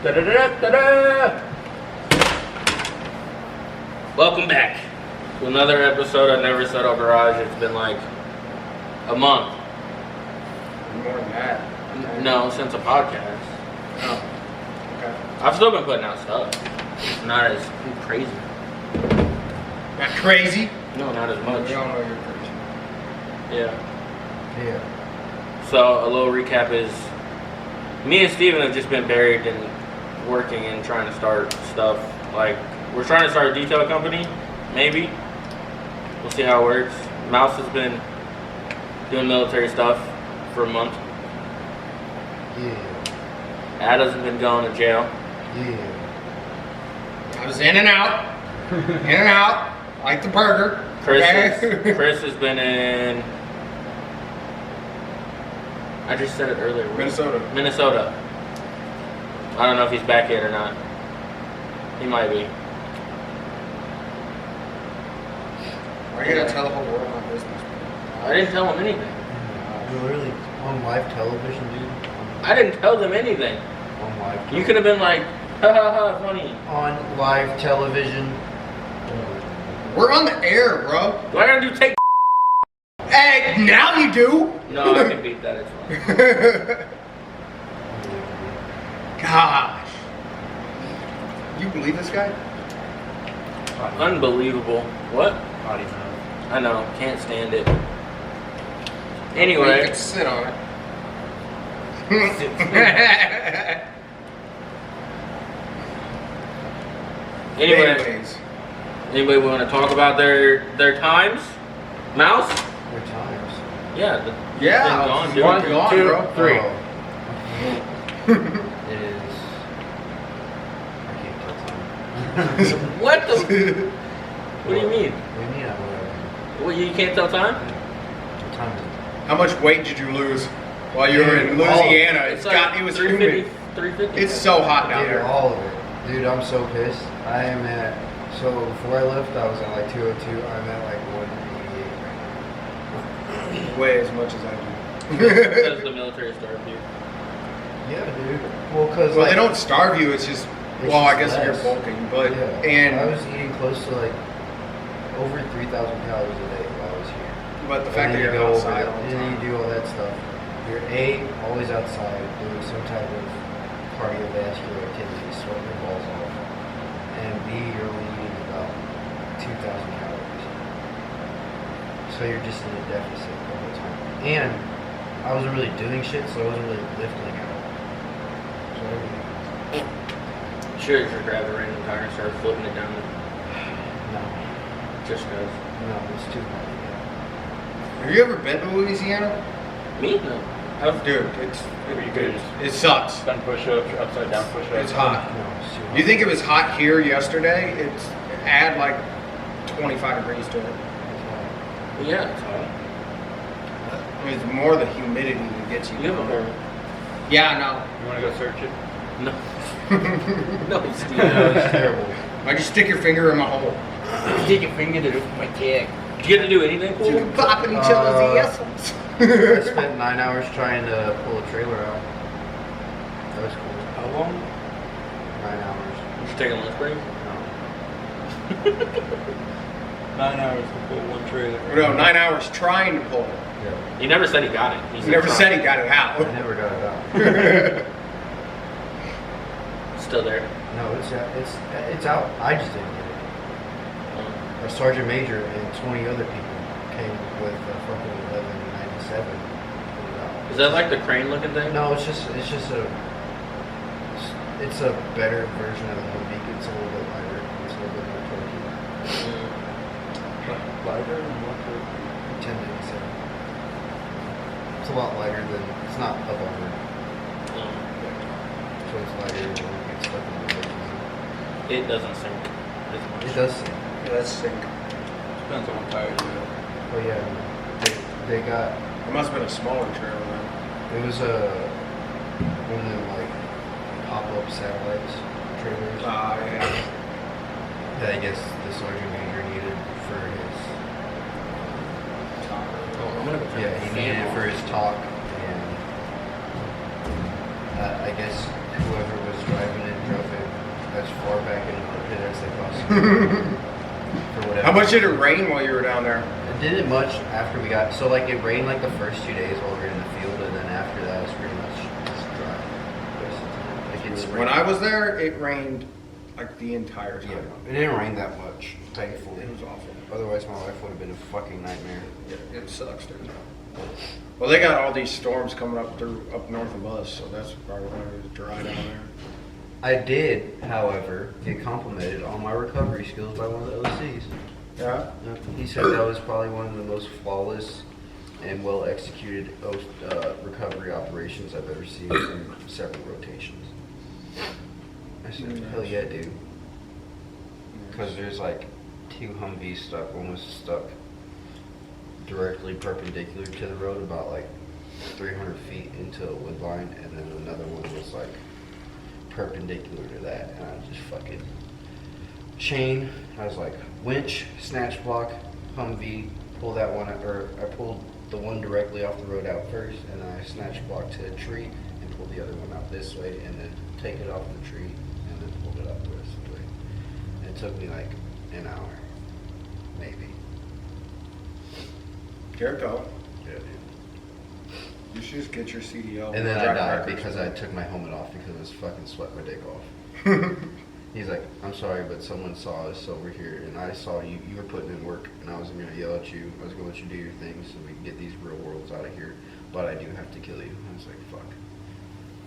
Da-da-da-da-da. Welcome back to another episode of Never Settle Garage. It's been like a month. More than that. No, since a podcast. Oh. Okay. I've still been putting out stuff. It's not as crazy. Not crazy? No, not as much. We all know you're crazy. Yeah. Yeah. So a little recap is me and Steven have just been buried in working and trying to start stuff. Like, we're trying to start a detail company, maybe. We'll see how it works. Mouse has been doing military stuff for a month. Yeah. Ada's been going to jail. Yeah. I was in and out. In and out. Like the burger. Chris Okay. Chris has been in... I just said it earlier. Minnesota. I don't know if he's back yet or not. He might be. Why you gotta tell the whole world my business? I didn't tell him anything. You're literally on live television, dude. I didn't tell them anything. On live television. You could have been like, ha ha ha, funny. On live television. We're on the air, bro. Do I gotta do take? Hey, now you do. No, I can beat that. It's fine. Gosh. You believe this guy? Unbelievable. What? Potty mouth. I know. Can't stand it. You Anyway. can sit on it. Anyways. Anybody want to talk about their times? Mouse? Your times. Yeah. Yeah. Been gone, dude. One, gone, Two, bro. three. Oh. It is. I can't tell time. What the? What do you mean? What do you mean? What, you can't tell time? What time is it? How much weight did you lose while you were in Louisiana? It's like It was 350. humid. 350. It's so hot down Dude, there. all of it. Dude, I'm so pissed. I am at, so before I left, I was at like 202. I'm at like 188 right Way as much as I do. Because the military starved you. now. Yeah, dude. Well, because Well, they don't starve you. It's just, It's well, I just guess you're less. bulking, but yeah. and I was eating close to like over 3,000 calories a day while I was here. but the fact that And then you're you go outside over all the and then time. you do all that stuff. You're A, always outside doing some type of cardiovascular activity, sweating your balls off. And B, you're only eating about 2,000 calories. So you're just in a deficit the whole time. And I wasn't really doing shit, so I wasn't really lifting at all. So Sure, just grab a random tire and start flipping it down. no, Just goes. no, it's too hard. Have you ever been to Louisiana? Me? No. Dude, it sucks. Done push-ups, upside down push-ups. It's hot. No, it's too hard. You think it was hot here yesterday? It's add like 25 degrees to it. Yeah, it's hot. I mean, it's more the humidity that gets you. You have a hole. Yeah, no. You want to go search it? No. No, Steve. No, it's terrible. I just stick your finger in my hole. Take your finger to my dick. Did you get to do anything cool? You can pop in each other's assholes. I spent 9 hours trying to pull a trailer out. That was cool. How long? 9 hours. Did you take a lunch break? No. 9 hours to pull one trailer. No, 9 hours trying to pull it. Yeah. He never said he got it. He never said he got it out. I never got it out. Still there. No, it's out. I just didn't get it. A sergeant major and 20 other people came with a fucking 1197. Is that like the crane looking thing? No, it's a better version of the Humvee. It's a little bit lighter. It's a little bit more torquey. Mm. Lighter and more 1097. It's a lot lighter than, it's not up armored. Mm. So it's lighter and it won't get stuck in the building. It doesn't sink as much. It does sink. Yeah, that's sick. Depends on what tire you have. Oh yeah, they got, It must have been a smaller trailer then. it was one of them like pop-up satellites trailers Yeah. that I guess the sergeant major needed for his, Oh, I'm gonna go turn yeah, the he fan needed it off. for his talk, and I guess whoever was driving it For whatever. How much did it rain while you were down there? It didn't much after we got. So like it rained like the first 2 days while we were in the field, and then after that it was pretty much just dry. The rest of the time. Like it's When I was there, it rained like the entire yeah, time. it didn't rain that much, thankfully. It was awful. Otherwise, my life would have been a fucking nightmare. It sucks, dude. Well, they got all these storms coming up north of us, so that's probably why it was dry down there. I did, however, get complimented on my recovery skills by one of the OCs. Yeah. He said that was probably one of the most flawless and well executed recovery operations I've ever seen in several rotations. I said, hell yeah, dude. Because there's like 2 Humvees almost stuck directly perpendicular to the road, about like 300 feet into a wood line, and then another one was like perpendicular to that, and I just fucking chain. I was like winch, snatch block, Humvee, pull that one, or I pulled the one directly off the road out first, and then I snatch blocked to a tree and pulled the other one out this way, and then take it off the tree, and then pulled it out the rest of the way. And it took me like an hour, maybe. Care go. Yeah, dude. You should just get your CDL. And then I Track died records. because I took my helmet off because I was fucking sweating my dick off. He's like, I'm sorry, but someone saw us over here, and I saw you. You were putting in work, and I wasn't gonna yell at you. I was gonna let you do your thing so we can get these real worlds out of here. But I do have to kill you. I was like, fuck.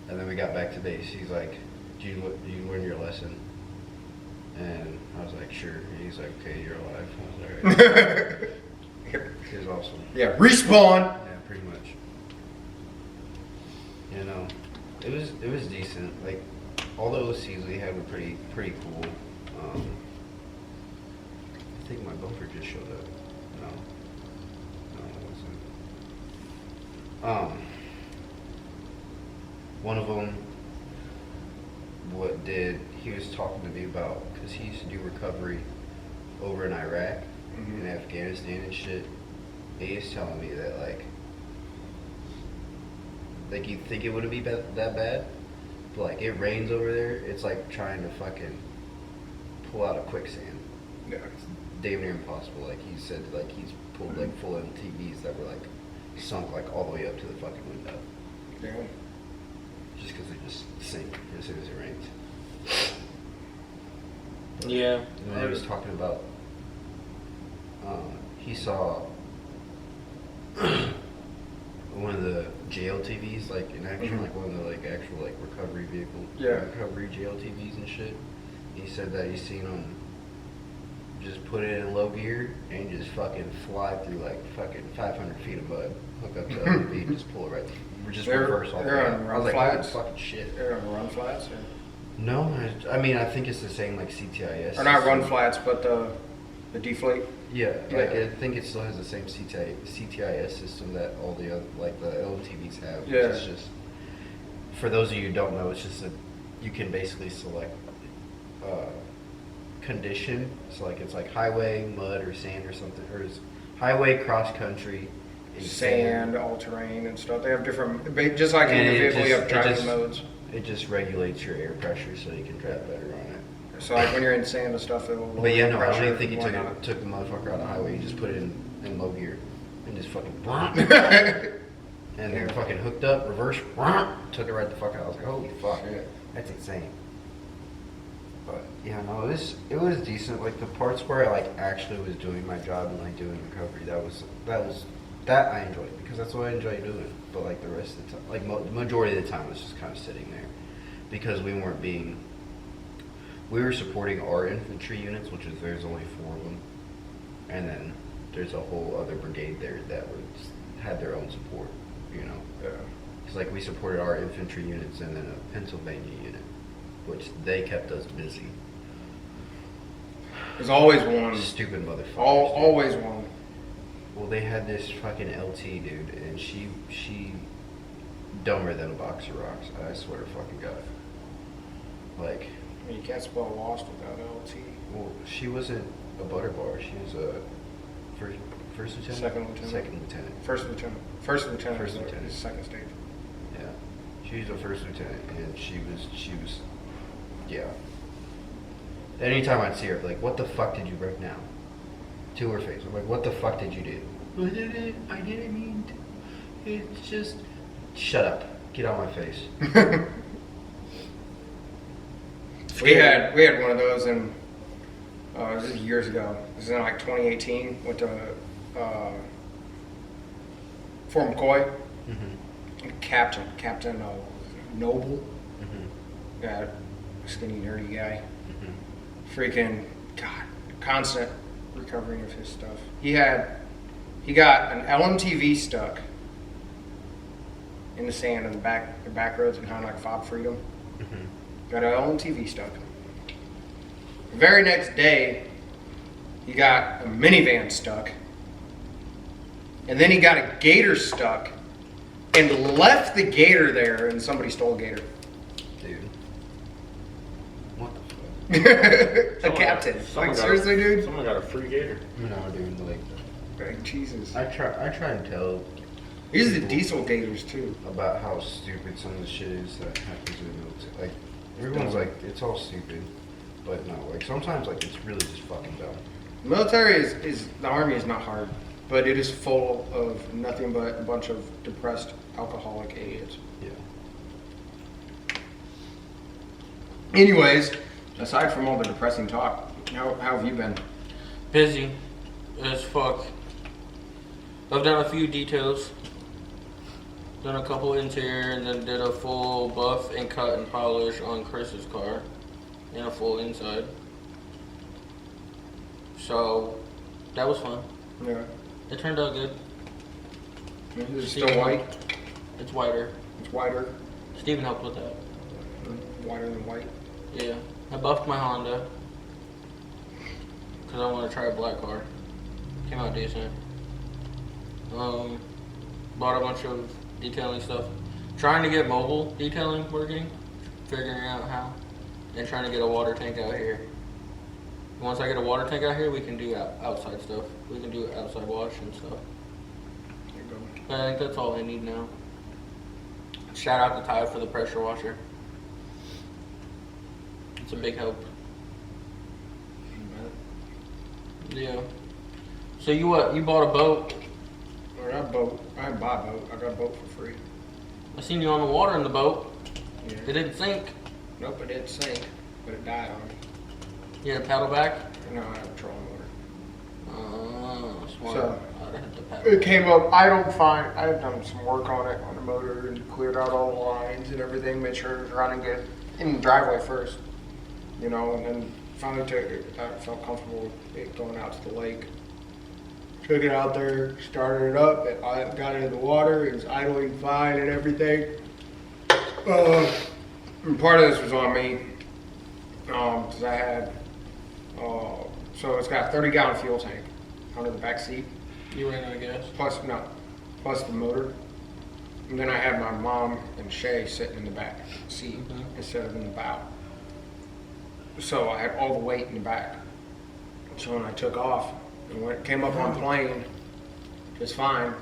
And then we got back to base. He's like, do you learn your lesson? And I was like, sure. And he's like, okay, you're alive. I was like, all right. It was awesome. Yeah, respawn. Yeah, pretty much. You know, it was decent. Like all the OCs we had were pretty cool. I think my bumper just showed up. No, it wasn't. One of them, he was talking to me about, because he used to do recovery over in Iraq and Afghanistan and shit. He was telling me that like you'd think it wouldn't be that bad, but like it rains over there, it's like trying to fucking pull out a quicksand. Yeah. It's damn near impossible. Like he said, like he's pulled like full MTVs that were like sunk like all the way up to the fucking window. Damn. Just because they just sink as soon as it rains. Yeah. And then he was talking about, he saw one of the JLTVs, like in action, like one of the like actual like recovery vehicle, recovery JLTVs and shit. He said that he's seen them just put it in low gear and just fucking fly through like fucking 500 feet of mud, hook up to the other feet, and just pull it right. Just reverse all the way. They're out. on I was like, run holy flats? fucking shit. They're on run flats. Or? No, I mean I think it's the same like CTIS. Or not run system. flats, but the deflate. Yeah, Yeah. like I think it still has the same CTIS system that all the other, like the LMTVs have. Yeah. It's just, for those of you who don't know, it's just that you can basically select condition. So like it's like highway, mud, or sand or something, or it's highway, cross country, and Sand, all terrain and stuff. They have different, just like in And the it vehicle, you just- have it driving just- modes. It just regulates your air pressure so you can drive better on it. So like when you're in sand and stuff, it will lower But yeah, no, I pressure don't even think he and took whatnot. the motherfucker out of the highway. He just put it in low gear and just fucking and they're fucking hooked up, reverse, took it right the fuck out. I was like, holy fuck, that's insane. But yeah, no, it was decent. Like the parts where I like actually was doing my job and like doing recovery, that I enjoyed because that's what I enjoy doing. But like the rest of the time, like the majority of the time, I was just kind of sitting there because we were supporting our infantry units, which is there's only 4 of them, and then there's a whole other brigade there that had their own support, you know. Yeah. It's like we supported our infantry units and then a Pennsylvania unit, which they kept us busy. There's always one. Stupid motherfuckers. dude. Always one. Well, they had this fucking LT dude, and she dumber than a box of rocks. I swear to fucking God. Like, I mean, you can't spell lost without LT. well, she wasn't a butter bar. She was a first lieutenant. Second lieutenant. Second lieutenant. First lieutenant. First lieutenant. First is the- lieutenant. is the second stage. Yeah, she was a first lieutenant, and she was, yeah. Anytime I'd see her, I'd be like, what the fuck did you break now? To her face. I'm like, what the fuck did you do? I didn't mean to. It's just... Shut up. Get out of my face. We had one of those in this is years ago. This is in like 2018. Went to Fort McCoy. Mm-hmm. Captain Noble. Mm-hmm. Yeah, skinny nerdy guy. Mm-hmm. Freaking God, constant recovering of his stuff. He got an LMTV stuck in the sand in the back roads behind like Fob Freedom. Mm-hmm. Got an LMTV stuck. The very next day, he got a minivan stuck. And then he got a gator stuck and left the gator there, and somebody stole a gator. Dude. What the fuck? A captain. Someone Like, got seriously, dude? Someone got a free gator. No, dude, like... Like, Jesus. I try and tell These are the diesel gators, too. about how stupid some of the shit is that happens in the military. Like, everyone's like, it's all stupid. But no, like, sometimes, like, it's really just fucking dumb. The military is the army is not hard, but it is full of nothing but a bunch of depressed, alcoholic idiots. Yeah. Anyways, aside from all the depressing talk, how have you been? Busy as fuck. I've done a few details. Done a couple interior and then did a full buff and cut and polish on Chris's car. And a full inside. So, that was fun. Yeah. It turned out good. Is it still white? It's whiter. It's whiter. Steven helped with that. Whiter than white. Yeah. I buffed my Honda. Because I want to try a black car. Came out decent. Bought a bunch of detailing stuff. Trying to get mobile detailing working. Figuring out how. And trying to get a water tank out here. Once I get a water tank out here, we can do outside stuff. We can do outside wash and stuff. There you go. But I think that's all I need now. Shout out to Ty for the pressure washer. It's a big help. Yeah. So you what? You bought a boat? I got a boat. I didn't buy a boat. I got a boat for free. I seen you on the water in the boat. Yeah. It didn't sink. Nope, it didn't sink, but it died on me. You had a paddle back? No, I have a trolling motor. Oh, smart. So, I'd have hit the paddle. It came up idle fine. I had done some work on it, on the motor, and cleared out all the lines and everything, made sure it was running good in the driveway first, you know, and then finally took it. I felt comfortable with it going out to the lake. Took it out there, started it up, I got it in the water, it was idling fine and everything. And part of this was on me, because I had, so it's got a 30-gallon fuel tank under the back seat. You ran out of gas? Plus the motor. And then I had my mom and Shay sitting in the back seat instead of in the bow. So I had all the weight in the back. So when I took off and came up on plane, it's fine.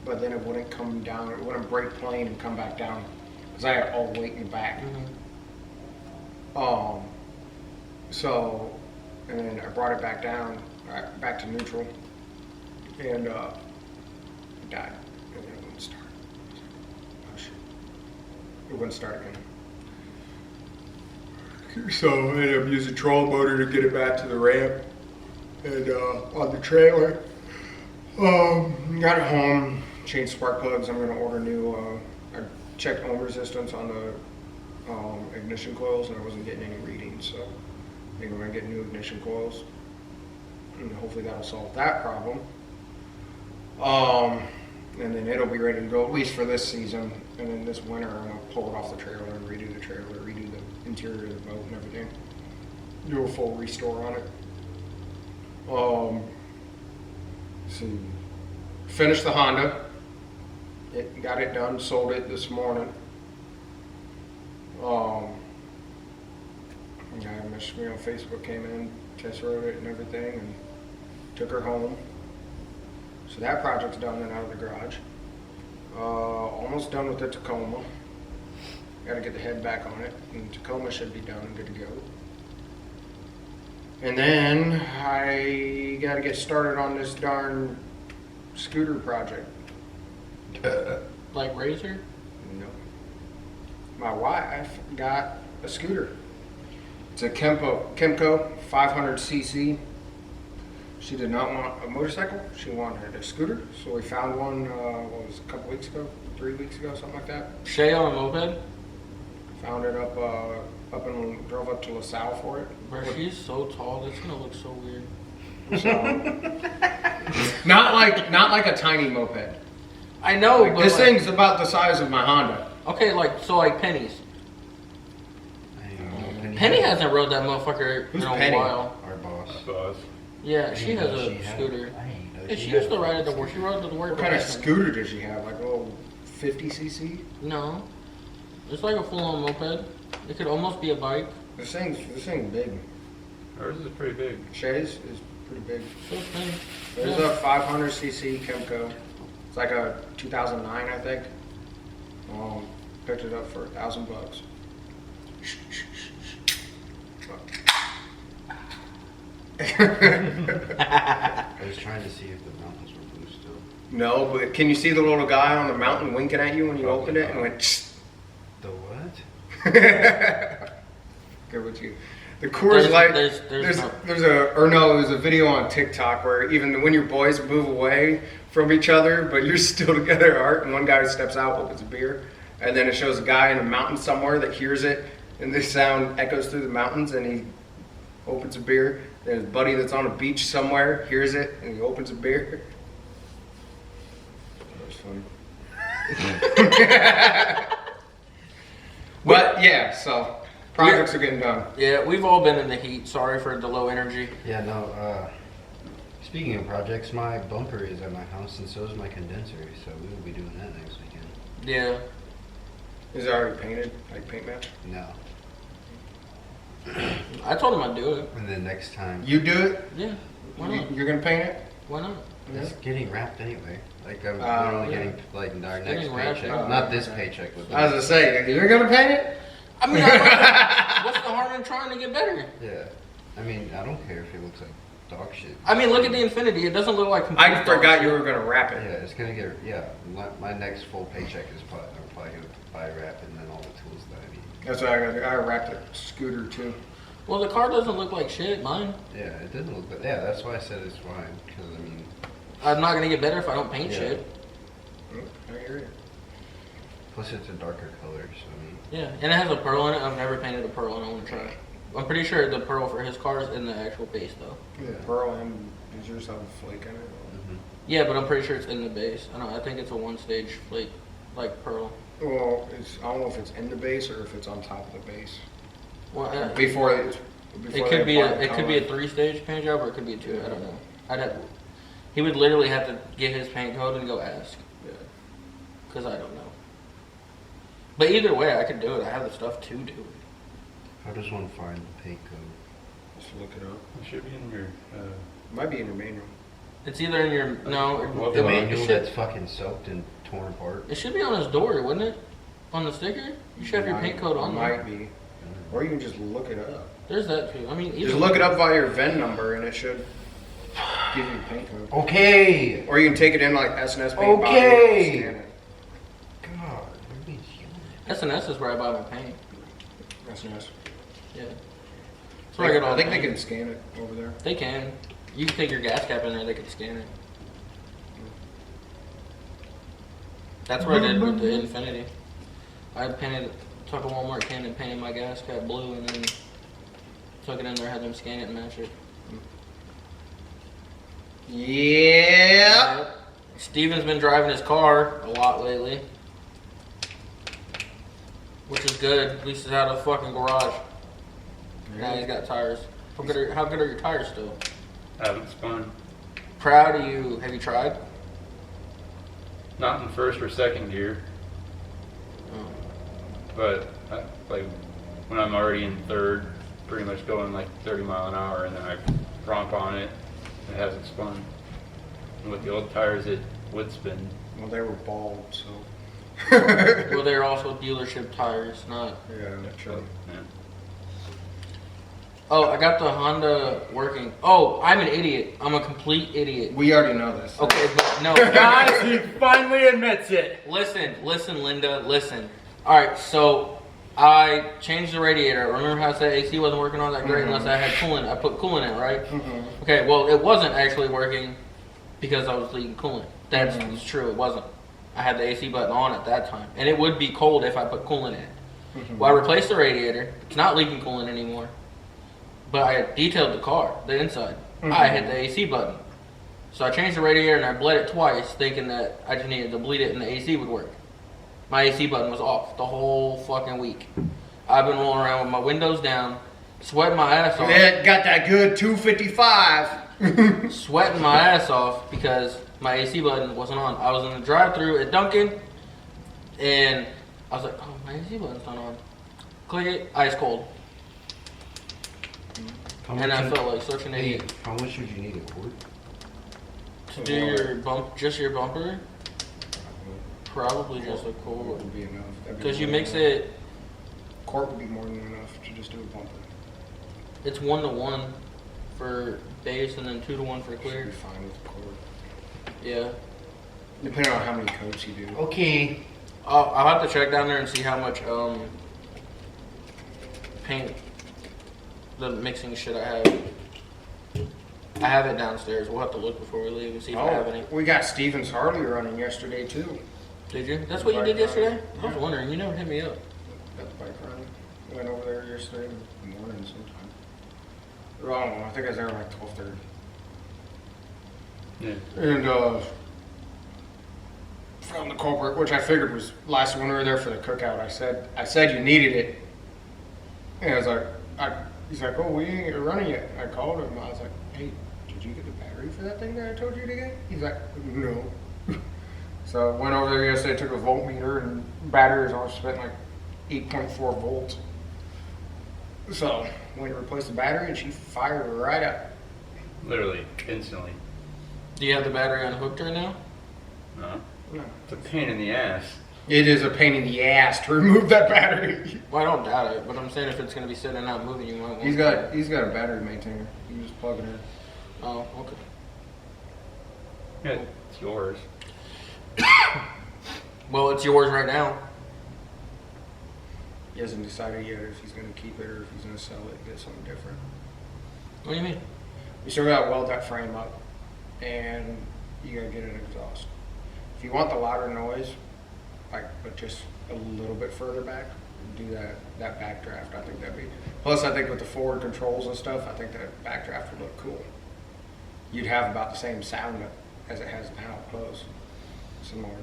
But then it wouldn't come down. It wouldn't break plane and come back down because I had all the weight in the back. So, and then I brought it back down, back to neutral, and it died. And then it wouldn't start. Oh shit! It wouldn't start again. So I ended up using trolling motor to get it back to the ramp and on the trailer. Got it home, changed spark plugs. I'm gonna order new. I checked ohm resistance on the ignition coils, and I wasn't getting any readings. So I think I'm gonna get new ignition coils, and hopefully that'll solve that problem. And then it'll be ready to go at least for this season. And then this winter, I'm gonna pull it off the trailer and redo the trailer, redo the interior of the boat and everything. Do a full restore on it. Let's see. Finished the Honda. Got it done. Sold it this morning. Yeah, I messaged me on Facebook, came in, test rode it and everything, and took her home. So that project's done and out of the garage. Almost done with the Tacoma. Got to get the head back on it, and Tacoma should be done and good to go. And then I got to get started on this darn scooter project. Like Razor? No. My wife got a scooter. It's a Kemco 500cc. She did not want a motorcycle. She wanted a scooter. So we found one, what was it, a couple weeks ago? 3 weeks ago, something like that. Shay on a moped? Found it drove up to LaSalle for it. Bro, she's so tall, that's gonna look so weird. So, not like a tiny moped. I know, Like, but this like, thing's about the size of my Honda. okay, like Penny's. Penny hasn't rode that motherfucker Who's in a Penny? while. Our boss. Buzz. Yeah, she has a She had- scooter. I didn't know Yeah, she had used to a ride it to scooter. work. She rode it to work. What kind of with us. scooter does she have? Like a little 50cc? No, it's like a full-on moped. It could almost be a bike. This thing's big. Ours is pretty big. Shay's is pretty big. So it's Penny. There's Yeah. a 500cc Kemco. It's like a 2009, I think. Picked it up for $1,000. I was trying to see if the mountains were blue still. No, but can you see the little guy on the mountain winking at you when you opened it and went? The what? Good with you. The Coors Light. there's It was a video on TikTok where even when your boys move away from each other, but you're still together at heart, and one guy steps out, opens a beer, and then it shows a guy in a mountain somewhere that hears it, and the sound echoes through the mountains, and he opens a beer. Then his buddy that's on a beach somewhere hears it, and he opens a beer. That was funny. But yeah, so projects are getting done. Yeah, we've all been in the heat. Sorry for the low energy. Yeah, no, speaking of projects, my bumper is at my house and so is my condenser, so we will be doing that next weekend. Yeah. Is it already painted, like paint match? No. I told him I'd do it. And then next time, You do it? Yeah. Why not? You're gonna paint it? Why not? it's getting wrapped anyway. Like, I'm Oh, literally yeah. getting, like, our next getting wrapped. paycheck. Oh, Not this okay. paycheck, but I was gonna say, you're gonna paint it? I mean, what's the harm in trying to get better? yeah. I mean, I don't care if it looks like dog shit. I mean, look at the Infinity. It doesn't look like complete I forgot dog you shit. were gonna wrap Yeah, it. it's gonna get, my next full paycheck is I'm probably gonna buy wrap and then all the tools that I need. That's what I gotta do. I wrapped the scooter too. Well, the car doesn't look like shit. Mine. Yeah, it doesn't look, but yeah, that's why I said it's fine, because I mean, I'm not gonna get better if I don't paint Yeah. shit. I hear you. plus it's a darker color, so I mean, Yeah, and it has a pearl in it. I've never painted a pearl, and I want to try it. I'm pretty sure the pearl for his car is in the actual base, though. Yeah. Pearl and does yours have a flake in it? Yeah, but I'm pretty sure it's in the base. I think it's a one-stage flake, like pearl. Well, I don't know if it's in the base or if it's on top of the base. Well, Before it they could be apply the it could be a color. 3-stage paint job, or it could be a 2. I don't know. He would literally have to get his paint code and go ask, Yeah. because I don't know. But either way, I could do it. I have the stuff to do it. how does one find the paint code? Just look it up. It should be in your, It might be in your manual. It's either in your Well, The it, manual should, that's fucking soaked and torn apart. it should be on his door, wouldn't it? On the sticker, you should have your paint code on there. Might be. Or you can just look it up. There's that too. I mean, Just look it up by your VIN number and it should give you a paint code. Okay! Or you can take it in like S&S paint body Okay. and scan it. God, everybody's yelling. S&S is where I buy my paint. S&S. Yeah. That's where I get all I think the they paint. can scan it over there. They can. You can take your gas cap in there, they can scan it. That's what I did with the Infinity. I took a Walmart can and painted my gas cap blue and then took it in there, had them scan it and match it. Yeah. Yep. Steven's been driving his car a lot lately. Which is good. At least it's out of the fucking garage. Now he's got tires. How good are your tires still? haven't spun. Proud of you. Have you tried? Not in first or second gear, Oh. but like when I'm already in third, pretty much going like 30 mile an hour, and then I romp on it, it hasn't spun. And with the old tires, it would spin. Well, they were bald, so. Well, they're also dealership tires, not. Yeah, true. Yeah. Oh, I got the Honda working. Oh, I'm an idiot. I'm a complete idiot. We already know this. Okay, but no. Guys, he finally admits it. Listen, Linda, listen. Alright, so I changed the radiator. Remember how I said AC wasn't working all that great unless I had coolant? I put coolant in, right? Okay, well, it wasn't actually working because I was leaking coolant. That's true, it wasn't. I had the AC button on at that time. And it would be cold if I put coolant in. Well, I replaced the radiator. It's not leaking coolant anymore. But I detailed the car, the inside. I hit the AC button. So I changed the radiator and I bled it twice, thinking that I just needed to bleed it and the AC would work. My AC button was off the whole fucking week. I've been rolling around with my windows down, sweating my ass off. It got that good 255. Sweating my ass off because my AC button wasn't on. I was in the drive-thru at Dunkin', and I was like, oh, my AC button's not on. Click it, ice cold. And I felt like such an idiot. How much would you need a quart? To do your just your bumper? Probably just a Quart quart. would be enough. Because you mix it, Quart would be more than enough to just do a bumper. it's 1-to-1 for base and then 2-to-1 for Should clear. be fine with quart. Yeah. Depending on how many coats you do. Okay. I'll have to check down there and see how much paint, the mixing shit I have. I have it downstairs. We'll have to look before we leave and see if I have any. We got Steven's Harley running yesterday too. Did you? That's what you did yesterday? I was wondering. You never hit me up. Got the bike running. Went over there yesterday morning sometime. Or I don't know. I think I was there like 12:30. Yeah. And found the culprit, which I figured was last when we were there for the cookout. I said you needed it. And I was like, he's like, oh, we ain't running yet. I called him. I was like, hey, did you get the battery for that thing that I told you to get? He's like, no. So I went over there yesterday, took a voltmeter, and battery was on, spent like 8.4 volts. So went to replace the battery, and she fired right up. Literally, instantly. Do you have the battery unhooked right now? No. No. It's a pain in the ass. It is a pain in the ass to remove that battery. Well, I don't doubt it, but I'm saying if it's going to be sitting and not moving, you might want He's got a battery maintainer. You just plug it in. Oh, okay. Yeah, it's yours. Well, it's yours right now. He hasn't decided yet if he's going to keep it or if he's going to sell it and get something different. What do you mean? You still got to weld that frame up, and you got to get an exhaust. If you want the louder noise, but just a little bit further back, do that backdraft. I think that'd be. Plus, I think with the forward controls and stuff, I think that backdraft would look cool. You'd have about the same sound as it has now, close, similar.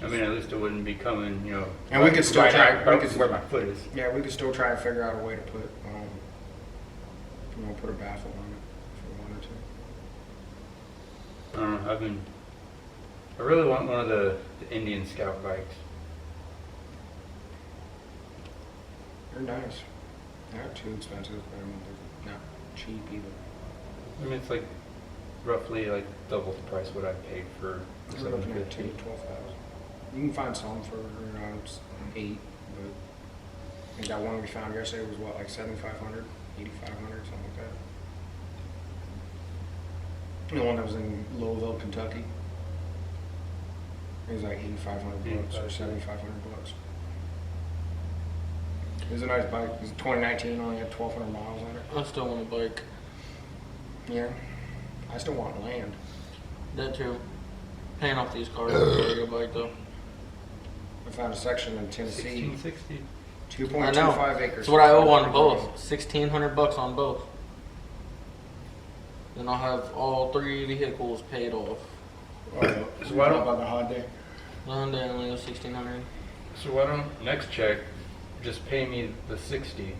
I mean, at least it wouldn't be coming, And we could still right try. out where my foot is. Yeah, we could still try and figure out a way to put, put a baffle on it if we wanted to. I don't know. I really want one of the Indian Scout bikes. They're nice. They're not too expensive, but they're not cheap either. I mean, it's like roughly like double the price what I paid for the They're looking at 10 750. to 12,000. You can find some for around 8, but I think that one we found yesterday was what, like 7,500, 8,500, something like that. The one that was in Louisville, Kentucky. It was like 8,500 bucks or 7,500 bucks. It was a nice bike. It was 2019, only had 1,200 miles on it. I still want a bike. Yeah. I still want land. That too. Paying off these cars is a bike though. I found a section in Tennessee, 1660. 2.25 acres. That's what I owe on both. $1,600 on both. Then I'll have all 3 vehicles paid off. So why don't about the Hyundai? The Hyundai only was $1,600. So why don't next check just pay me the 60,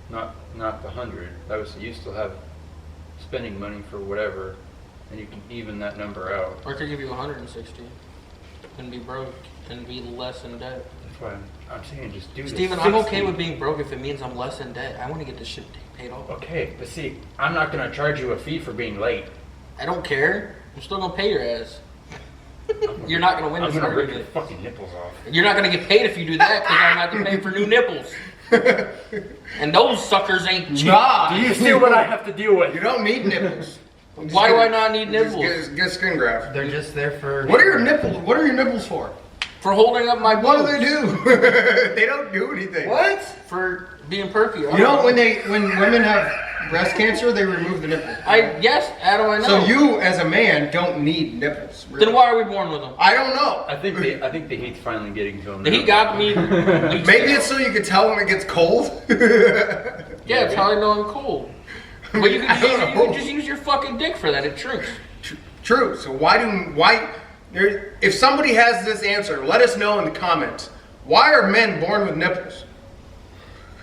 not the 100? That was you still have spending money for whatever, and you can even that number out. Or I could give you 160 and be broke and be less in debt. That's why I'm saying just do this. Steven, I'm okay with being broke if it means I'm less in debt. I want to get this shit paid off. Okay, but see, I'm not gonna charge you a fee for being late. I don't care. I'm still gonna pay your ass. You're not gonna win I'm this gonna rip your argument. fucking nipples off. You're not gonna get paid if you do that because I'm not gonna pay for new nipples. And those suckers ain't cheap. Nah. Do you see what I have to deal with? You don't need nipples. Why do I not need nipples? Just get a skin graft. They're just there for. What are your nipples? What are your nipples for? For holding up my What do boobs. they do? They don't do anything. What? For being perky. You know when women have breast cancer, they remove the nipple. Yes, how do I know? So you, as a man, don't need nipples. Really. Then why are we born with them? I don't know. I think the heat's finally getting to him. He got me. Maybe it's so you can tell when it gets cold. Yeah, it's how I know I'm cold. But you I can, don't you know. can just use your fucking dick for that. It shrinks. True. So if somebody has this answer, let us know in the comments. Why are men born with nipples?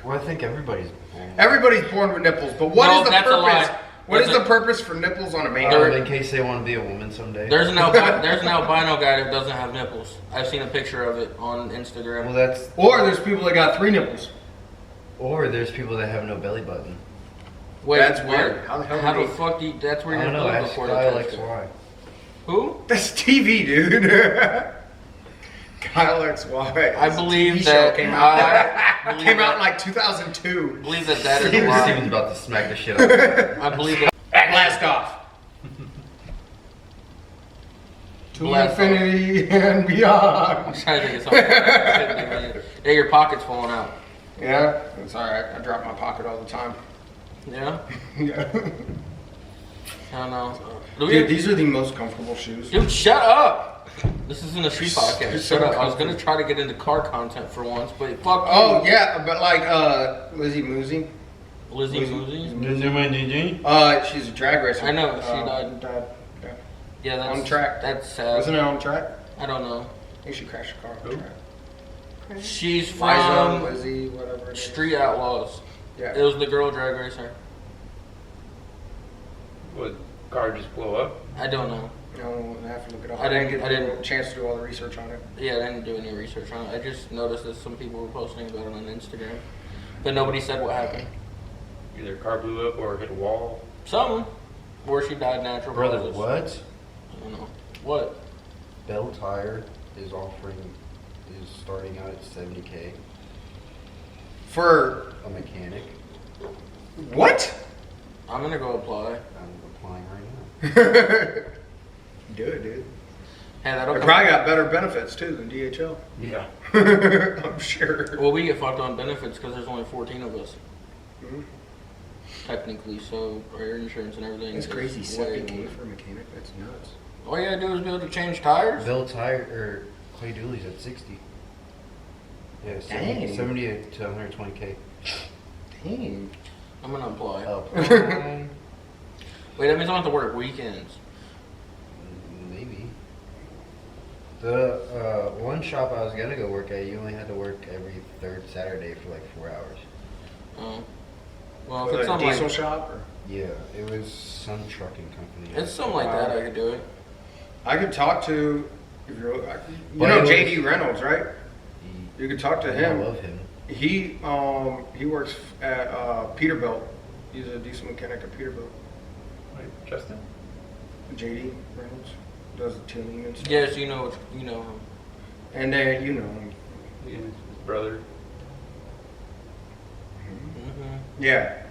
Well, I think everybody's. Everybody's born with nipples, but what No, is the that's a purpose? lie. What is That's the purpose for nipples on a man? In case they want to be a woman someday. There's an albino guy that doesn't have nipples. I've seen a picture of it on Instagram. Well, that's. Or there's people that got 3 nipples. Or there's people that have no belly button. Wait, That's what? weird. How the hell How do the they- fuck do you, that's where I you're don't know. going Ask before Kyle the test. XY. Who? That's TV, dude. Kyle XY. I believe TV that show came out. I believe Came out that- in like 2002. believe that is a Steven's lie. about to smack the shit out of him. I believe that. Blast off. To Blast off. infinity and beyond. I'm trying to think of something. Yeah, your pocket's falling out. Yeah, it's alright. I drop my pocket all the time. Yeah? Yeah. I don't know. Do we- Dude, these are the most comfortable shoes. Dude, shut up! This isn't a shoe You're podcast. so Shut up. I was comfortable. gonna try to get into car content for once, but fuck Oh you. yeah, but like Lizzie Moosey. Lizzie Moosey? She's a drag racer. I know, she died. Yeah. Yeah, that's On track. That's sad. Wasn't it on track? I don't know. I think she crashed a car on Who? track. She's Liza, from Lizzie, whatever. it is. Street Outlaws. Yeah. It was the girl drag racer. Would car just blow up? I don't know. No, I have to look it up. I didn't- get I didn't- a chance to do all the research on it. Yeah, I didn't do any research on it. I just noticed that some people were posting about it on Instagram, but nobody said what happened. Either car blew up or hit a wall. Something. Or she died natural Brother, causes. what? I don't know. What? Bell Tire is starting out at $70K. For A mechanic. what? I'm gonna go apply. I'm applying right now. Do it, dude. Hey, that'll They come. probably got better benefits too than DHL. Yeah. I'm sure. Well, we get fucked on benefits because there's only 14 of us. Mhm. Technically, so our insurance and everything. It's is crazy, way 70K more. for a mechanic. That's nuts. All you gotta do is be able to change tires. Bell Tire or Clay Dooley's at 60. Yeah, 70, Dang. 70 to 120K. Dang. I'm gonna apply. Apply. Wait, that means I don't have to work weekends. Maybe. The one shop I was gonna go work at, you only had to work every third Saturday for like 4 hours. Oh. Well, if Was it's it a something diesel like shop? Or? Yeah, it was some trucking company. it's something like that, I could do it. I could talk to, if you're, you But know it was- JD Reynolds, right? You could talk to I him. love him. He works at Peterbilt. He's a diesel mechanic at Peterbilt. Wait, Justin? JD Reynolds does the tuning and stuff. Yes, you know him. And then you know him. Yeah, his brother. Mm-hmm. Yeah.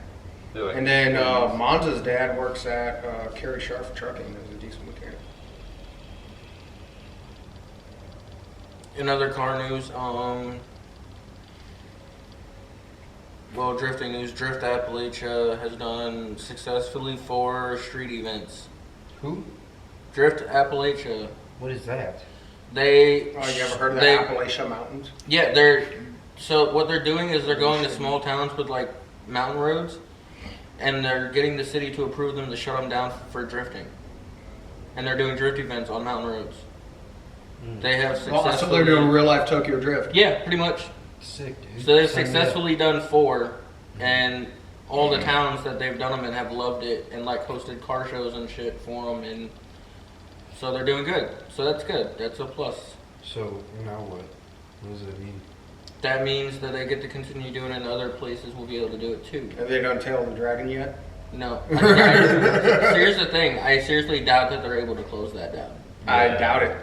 They're like- And then Monza's dad works at Kerry Sharp Trucking as a diesel mechanic. In other car news, well, drifting news, Drift Appalachia has done successfully 4 street events. Who? Drift Appalachia. What is that? They. Oh, you ever heard of the they- Appalachia Mountains? Yeah, so what they're doing is they're going to small towns with like mountain roads, and they're getting the city to approve them to shut them down for drifting. And they're doing drift events on mountain roads. They have successfully. Oh, so they're doing real life Tokyo Drift. Yeah, pretty much. Sick, dude. So they've Sign me up. successfully done 4, and all the towns that they've done them in have loved it and like hosted car shows and shit for them, and so they're doing good. So that's good. That's a plus. So now what? What does it mean? That means that they get to continue doing it, and other places will be able to do it too. Have they done Tail of the Dragon yet? No. Here's the thing. I seriously doubt that they're able to close that down. I Yeah. doubt it.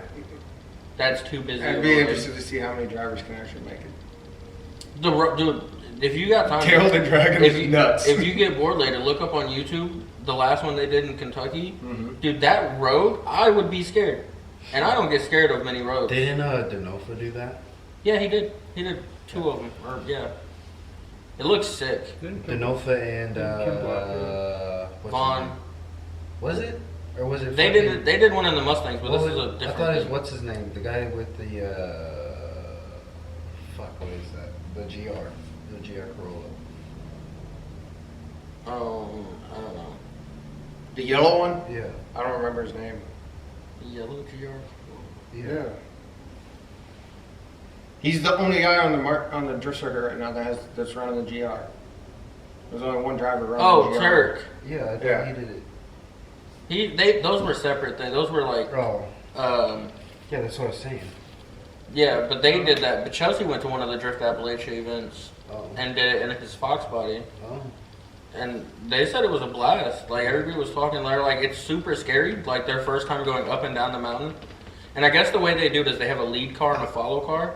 That's too busy. I'd of be a road. interested to see how many drivers can actually make it. Dude, If you got time, Tail the Dragon if is you, nuts. If you get bored later, look up on YouTube the last one they did in Kentucky. Mhm. Dude, that road, I would be scared. And I don't get scared of many roads. Didn't Denofa do that? Yeah, he did. He did 2 of them. Or yeah, it looks sick. Denofa and what's Vaughn. his name? Was it? Or was it? They did. They did one in the Mustangs, but What this is was- a different. I thought it was thing. what's his name? The guy with the fuck. What is that? The GR Corolla. I don't know. The yellow one? Yeah. I don't remember his name. Yellow GR. Yeah. He's the only guy on the drift circuit right now that's running the GR. There's only one driver running Oh, the GR. Turk. Yeah, I thought Yeah. he did it. Those were separate things. Those were like, Oh, um, yeah, that's what I was saying. yeah, but they did that. But Chelsea went to one of the Drift Appalachia events Oh. and did it in his Fox body. Oh. And they said it was a blast. Like, everybody was talking, they're like, it's super scary. Like, their first time going up and down the mountain. And I guess the way they do it is they have a lead car and a follow car.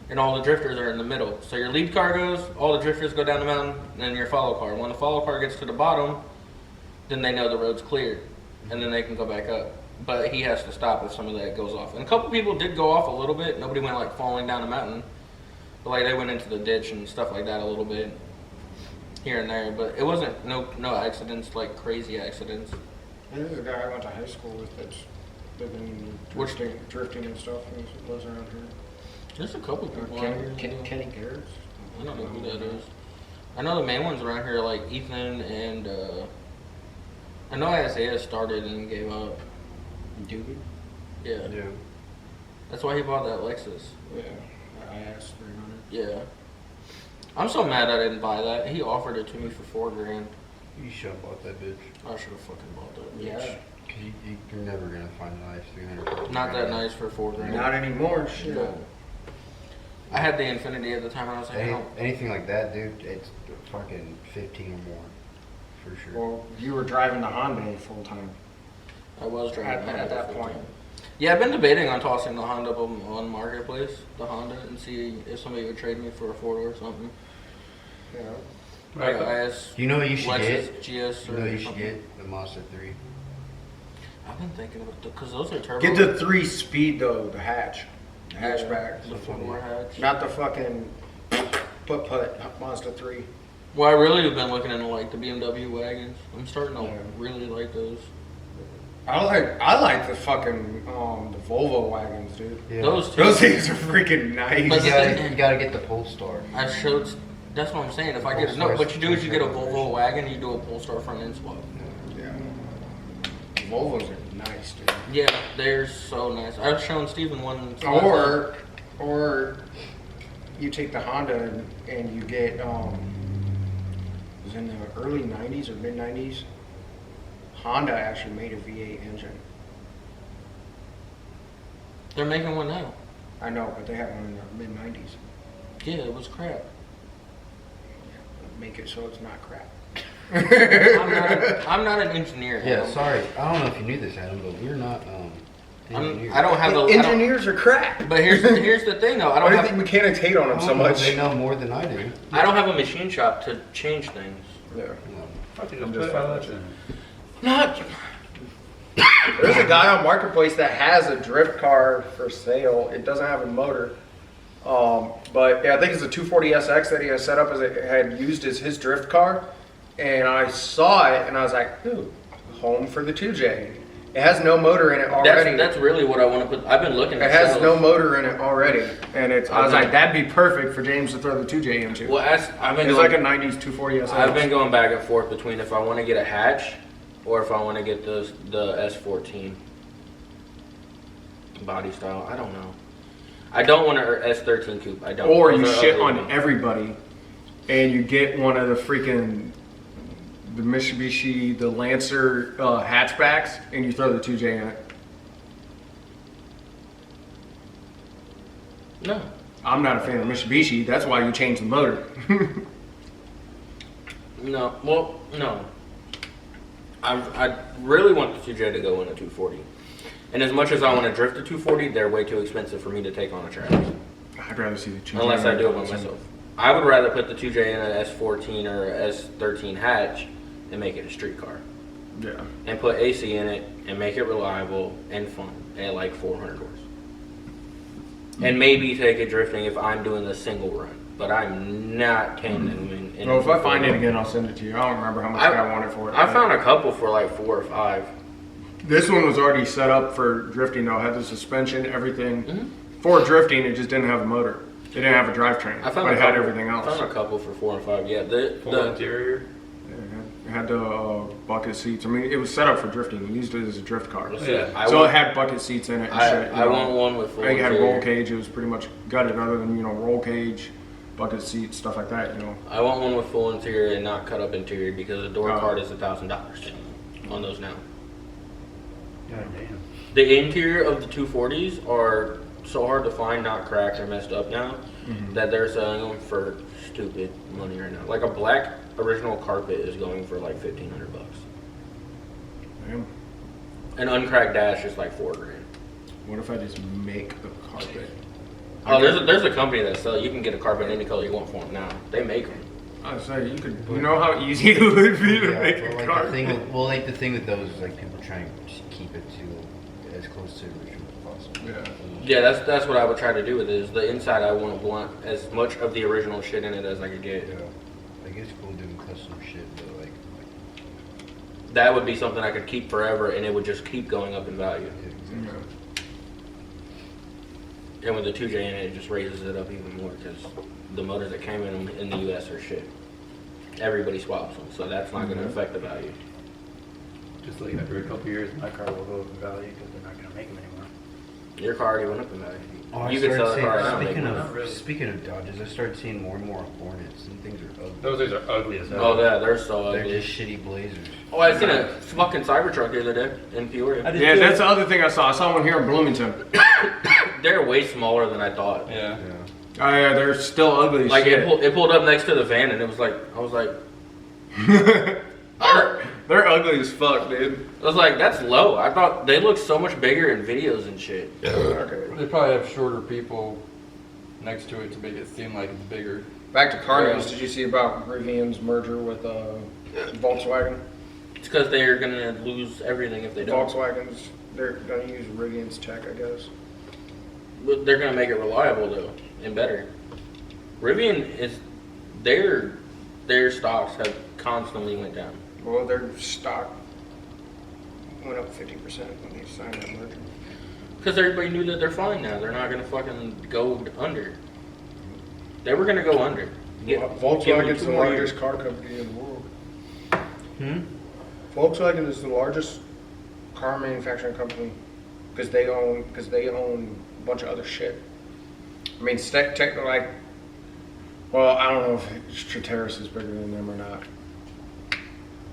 And all the drifters are in the middle. So your lead car goes, all the drifters go down the mountain, and then your follow car. When the follow car gets to the bottom, then they know the road's cleared. And then they can go back up. But he has to stop if some of that goes off. And a couple people did go off a little bit. Nobody went like falling down the mountain. But like they went into the ditch and stuff like that a little bit. Here and there. But it wasn't no accidents, like crazy accidents. This is a guy I went to high school with that's been drifting and stuff. He lives around here. There's a couple people around here. Kenny Garrett. I don't know who that is. I know the main ones around here, like Ethan and I know Isaiah started and gave up. Doobie? Yeah. Yeah. That's why he bought that Lexus. Yeah. I asked 300. Yeah. I'm so mad I didn't buy that. He offered it to me for $4,000. You should have bought that bitch. I should have fucking bought that bitch. Yeah. Cause you're never gonna find a nice 300. Not that nice for $4,000. Not anymore. Shit. No. I had the Infinity at the time. And I was like, no. Anything like that, dude, it's fucking 15 or more, for sure. Well, you were driving the Honda full time. I was driving At that point. Yeah, I've been debating on tossing the Honda up on Marketplace, the Honda, and see if somebody would trade me for a 4-door or something. Yeah. Like IS, You know what you should Lexus, get? GS, You or know what you should something. get? The Mazda 3. I've been thinking about because those are turbo. Get the 3-speed though, the hatch. The Yeah, hatchback. the 4-door hatch. Not the fucking put Mazda 3. Well, I really have been looking into like the BMW wagons. I'm starting to Yeah. really like those. I like the fucking the Volvo wagons, dude. Yeah. Those two. Those things are freaking nice. But You gotta get the Polestar. I showed. That's what I'm saying. If I get no, what you do is you get a Volvo wagon, you do a Polestar front end swap. Yeah. Volvos are nice, dude. Yeah, they're so nice. I've shown Steven one. Or you take the Honda and you get it was in the early 90s or mid 90s. Honda actually made a V8 engine. They're making one now. I know, but they had one in the mid 90s. Yeah, it was crap. Make it so it's not crap. I'm not an engineer. Yeah, Adam. sorry. I don't know if you knew this, Adam, but we're not engineers. I don't have the I don't- Engineers are crap. But here's the thing though. I Why don't do you have think mechanics hate on them so much? They know more than I do. I don't have a machine shop to change things. Yeah. I think I'm I'm just just fine with in. Not. There's a guy on Marketplace that has a drift car for sale. It doesn't have a motor. But yeah, I think it's a 240SX that he has set up as had used as his drift car. And I saw it and I was like, ooh, home for the 2J. It has no motor in it already. That's really what I want to put. I've been looking. It at has shells. no motor in it already. And I was like, that'd be perfect for James to throw the 2J into. Well, I've been It's going, like a 90s 240SX. I've been going back and forth between if I want to get a hatch or if I want to get the S14 body style. I don't know. I don't want an S13 coupe. I don't. Or Those you are shit ugly. on everybody and you get one of the freaking the Mitsubishi, the Lancer hatchbacks, and you throw the 2J in it. No. I'm not a fan of Mitsubishi. That's why you change the motor. No. Well, no. I really want the 2J to go in a 240. And as much as I want to drift a 240, they're way too expensive for me to take on a track. I'd rather see the 2J. Unless I do it by myself. I would rather put the 2J in an S14 or a S13 hatch and make it a street car. Yeah. And put AC in it and make it reliable and fun at like 400 horse. And maybe take it drifting if I'm doing the single run. But I'm not tandeming. Well, if I find it again, I'll send it to you. I don't remember how much I wanted for it. I found a couple for like 4 or 5. This one was already set up for drifting though. It had the suspension, everything. For drifting, it just didn't have a motor. It didn't have a drivetrain. But it had everything else. I found a couple for 4 and 5. Yeah, Full interior. It had the bucket seats. I mean, it was set up for drifting. We used it as a drift car. Yeah. So it had bucket seats in it and shit. I want one with full I think it had a interior. roll cage. It was pretty much gutted other than, roll cage, bucket seats, stuff like that, I want one with full interior and not cut up interior because the door Oh. card is $1,000 on those now. God damn. The interior of the 240s are so hard to find, not cracked or messed up now, that they're selling them for stupid money right now. Like a black original carpet is going for like $1,500. Damn. An uncracked dash is like $4,000. What if I just make the carpet? Oh, there's a company that sells. You can get a carpet any color you want for them now. They make them. I say you could. You know how easy it would be to make but a like carpet. the thing with those is like people try and just keep it to as close to the original as possible. Yeah. Yeah, that's what I would try to do with it. Is the inside I want to want as much of the original shit in it as I could get. Yeah. Like it's cool doing custom shit, but like That would be something I could keep forever, and it would just keep going up in value. Yeah. And with the 2J in it, it just raises it up even more because the motors that came in them in the U.S. are shit. Everybody swaps them, so that's not going to affect the value. Just like after a couple years, my car will go up in value because they're not going to make them anymore. Your car already went up in value. I You can sell a started car seeing- now. speaking maybe. of Not really. speaking of Dodges, I started seeing more and more Hornets, and things are ugly. Those things are ugly as hell. Oh yeah, they're so They're ugly. just shitty Blazers. Oh, I seen a fucking Cybertruck the other day in Peoria. Yeah, that's the other thing I saw. I saw one here in Bloomington. They're way smaller than I thought. Yeah. Yeah. Oh yeah, they're still ugly as Like shit. it pulled up next to the van, and it was like I was like, They're ugly as fuck, dude. that's low. I thought they looked so much bigger in videos and shit. Okay. They probably have shorter people next to it to make it seem like it's bigger. Back to car Yeah. news. Did you see about Rivian's merger with Volkswagen? It's because they're gonna lose everything if they don't. Volkswagen's they're gonna use Rivian's tech, I guess. But they're gonna make it reliable though and better. Rivian is their stocks have constantly went down. Well, their stock went up 50% when they signed that merger. Because everybody knew that they're fine now. They're not gonna fucking go under. They were gonna go under. Give them Volkswagen's 2 the more largest years. car company in the world. Hmm? Volkswagen is the largest car manufacturing company because they own a bunch of other shit. I mean, like, well, I don't know if Strateris is bigger than them or not.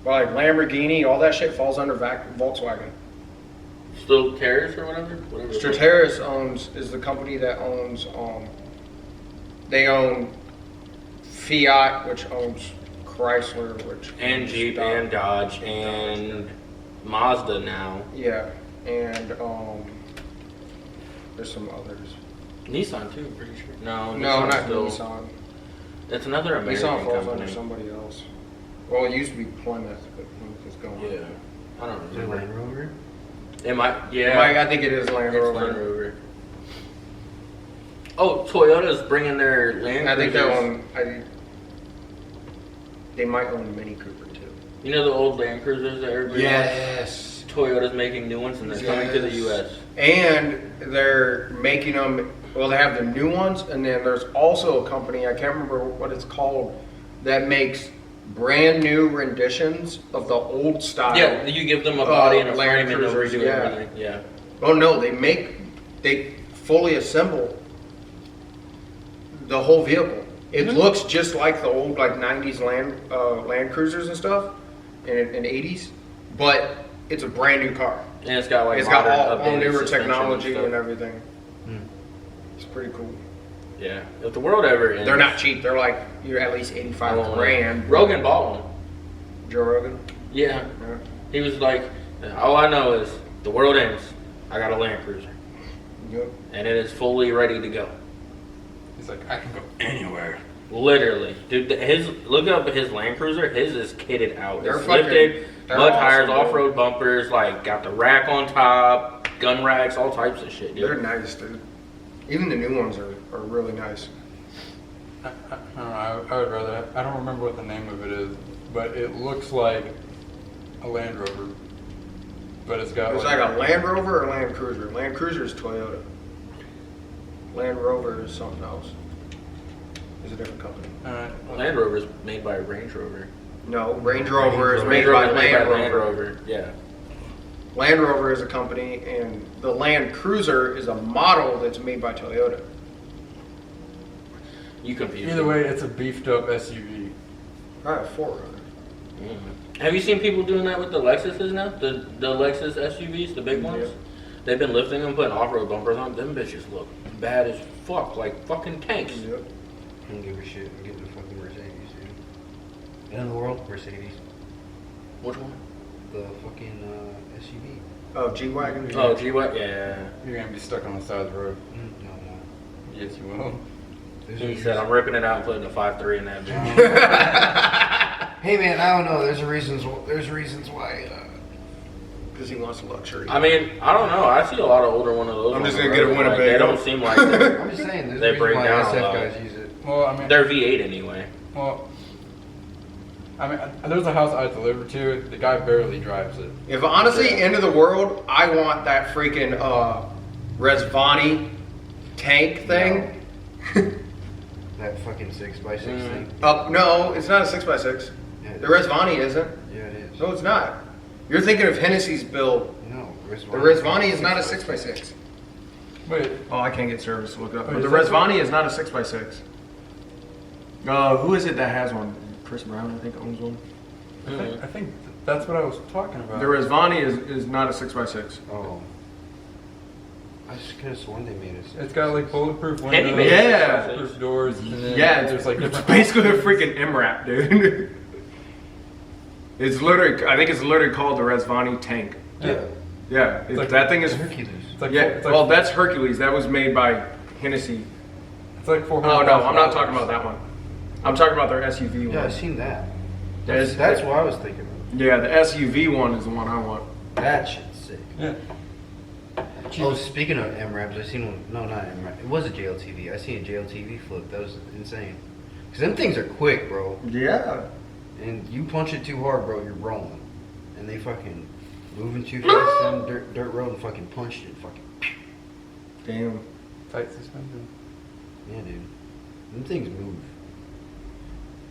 But like Lamborghini, all that shit falls under Volkswagen. Still Terrace or whatever. Strateris is the company that owns. They own Fiat, which owns Chrysler, which And owns Jeep Dodge. and Dodge and Mazda now. Yeah, and there's some others. Nissan too, I'm pretty sure. No, No, Nissan's not still, Nissan. It's another American Nissan falls company. under somebody else. Well, it used to be Plymouth, but Plymouth is gone. Yeah, I don't Is it remember. Land Rover? It might. Yeah, I think it is Land it's Rover. Land Rover. Oh, Toyota's bringing their Land I think they Cruisers. own. They might own Mini Cooper too. You know the old Land Cruisers that everybody wants? Yes. Toyota's making new ones and they're coming to the U.S. And they're making them. Well, they have the new ones, and then there's also a company, I can't remember what it's called, that makes brand new renditions of the old style. Yeah, you give them a body and a Land frame and they'll Cruisers, redo yeah. everything. Yeah. Oh no, they fully assemble the whole vehicle. It looks just like the old like 90s Land Cruisers and stuff and 80s, but it's a brand new car. And it's got like It's got modern, all updated newer suspension technology stuff. and everything. It's pretty cool. Yeah. If the world ever ends, They're not cheap. They're like you're at least 85 grand. Rogan bought one. Joe Rogan. Yeah. Yeah. He was like, all I know is the world ends. I got a Land Cruiser. Yep. And it is fully ready to go. He's like, I can go anywhere. Literally, dude. Look up his Land Cruiser. His is kitted out. They're It's fucking- lifted, they're mud tires, awesome, dude. off-road bumpers, like got the rack on top, gun racks, all types of shit, They're dude. nice, dude. Even the new ones are really nice. I don't know. I would rather. I don't remember what the name of it is, but it looks like a Land Rover. But it's got It's like a Land Rover or Land Cruiser. Land Cruiser is Toyota. Land Rover is something else. It's a different company. Land Rover is made by Range Rover. No, Range Rover is Range made by Rover is Land Rover. Yeah. Land Rover is a company, and the Land Cruiser is a model that's made by Toyota. You confuse Either me. way, it's a beefed up SUV. I have 400. Have you seen people doing that with the Lexuses now? The Lexus SUVs, the big ones? Yeah. They've been lifting them, putting off-road bumpers on them. Them bitches look bad as fuck, like fucking tanks. Yep. I don't give a shit. I'm getting a fucking Mercedes, dude. End of the world, Mercedes. Which one? The fucking SUV. Oh, G-Wagon? Oh, G-Wagon? Yeah. You're gonna be stuck on the side of the road. No, no. Yes, you will. He said, I'm ripping it out and putting a 5.3 in that bitch. Hey man, I don't know. There's reasons why. Because he wants luxury. I mean, I don't know. I see a lot of older one of those. I'm on just the gonna get a road. Like, Winnebago. They don't seem like they're, I'm just saying, there's They a reason break why down a SF lot. guys use it. Well, I mean, they're V8 anyway. well, I mean, there's a house I delivered to. The guy barely drives it. If honestly, end of the world, I want that freaking Resvani tank thing. That fucking 6x6 thing. No, it's not a 6x6. Yeah, The Resvani isn't. Yeah, it is. No, it's not. You're thinking of Hennessy's build. No, The Resvani is not a 6x6. Wait, Oh, I can't get service to look it up. Wait, But the is that Resvani is not a 6x6. Who is it that has one? Chris Brown, I think, owns one. I think that's what I was talking about. The Resvani is not a 6x6. Oh. I just could have sworn they made it. It's got like bulletproof Heavy windows, base. Yeah. bulletproof doors, and then Yeah, there's like it's different basically a options. freaking MRAP, dude. It's literally, I think it's literally called the Resvani tank. Yeah. Yeah, It's like- that thing is. Hercules. It's like Yeah, it's like, well, that's Hercules. That was made by Hennessy. it's like $400,000. Oh no, I'm not talking about that one. I'm talking about their SUV one. Yeah, I've seen that. That's- That's what I was thinking of. Yeah, the SUV one is the one I want. That shit's sick. Yeah. Oh, speaking of MRAPs, I seen one. No, not MRAP. It was a JLTV. I seen a JLTV flip. That was insane. Cause them things are quick, bro. Yeah. And you punch it too hard, bro, you're rolling. And they fucking moving too fast down dirt road and fucking punched it. Fucking. Damn. Tight suspension. Yeah, dude. Them things move.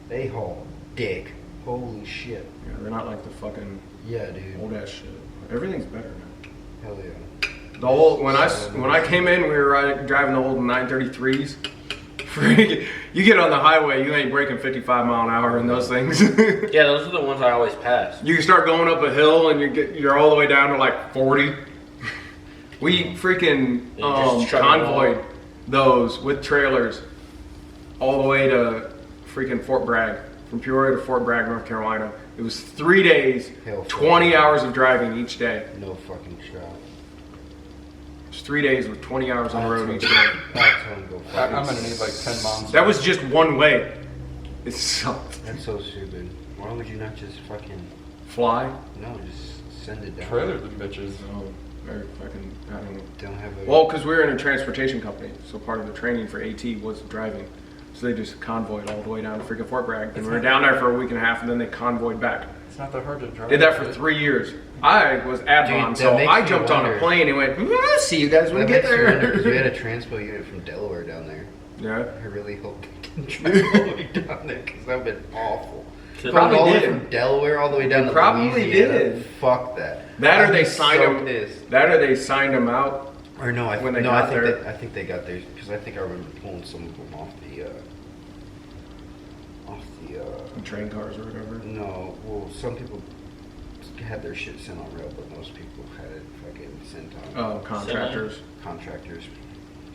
They haul dick. Holy shit. Yeah, they're not like the fucking Yeah, dude. old ass shit. Everything's better now. Hell yeah. The old when I came in, we were driving the old 933s. Freak, you get on the highway, you ain't breaking 55 mile an hour in those things. Yeah, those are the ones I always pass. You can start going up a hill and you're all the way down to like 40. We freaking You just chuck 'em convoyed those with trailers all the way to freaking Fort Bragg, from Peoria to Fort Bragg, North Carolina. It was 3 days, Hell, 20 hours of driving each day. No fucking shot. It was 3 days with 20 hours on the road each day. I'll tell him go fuck I'm it. gonna need like 10 moms. That was just one way. It sucked. That's so stupid. Why would you not just fucking Fly? no, just send it down? trailer them bitches. Oh, very fucking, I don't know. Don't have a Well, because we were in a transportation company, so part of the training for AT was driving. So they just convoyed all the way down to freaking Fort Bragg. And we were down there for a week and a half, and then they convoyed back. It's not that hard to drive. Did that for 3 years. I was admin, Dude, so that makes I me jumped on a wonder. plane and went, see you guys when That we get makes me wonder, 'cause we had there. a transpo unit from Delaware down there. Yeah. I really hope they can drive all the way down there because that would have been awful. Probably Going all the way did. from Delaware all the way down They to probably Louisiana. did. Fuck that. That or I'd they be signed so them. pissed. That or they signed them out. Or no, when they no, got I think there. I think they got theirs because I think I remember pulling some of them off the Train cars or whatever. no. Well, some people had their shit sent on rail, but most people had it fucking sent on. Oh, contractors. Contractors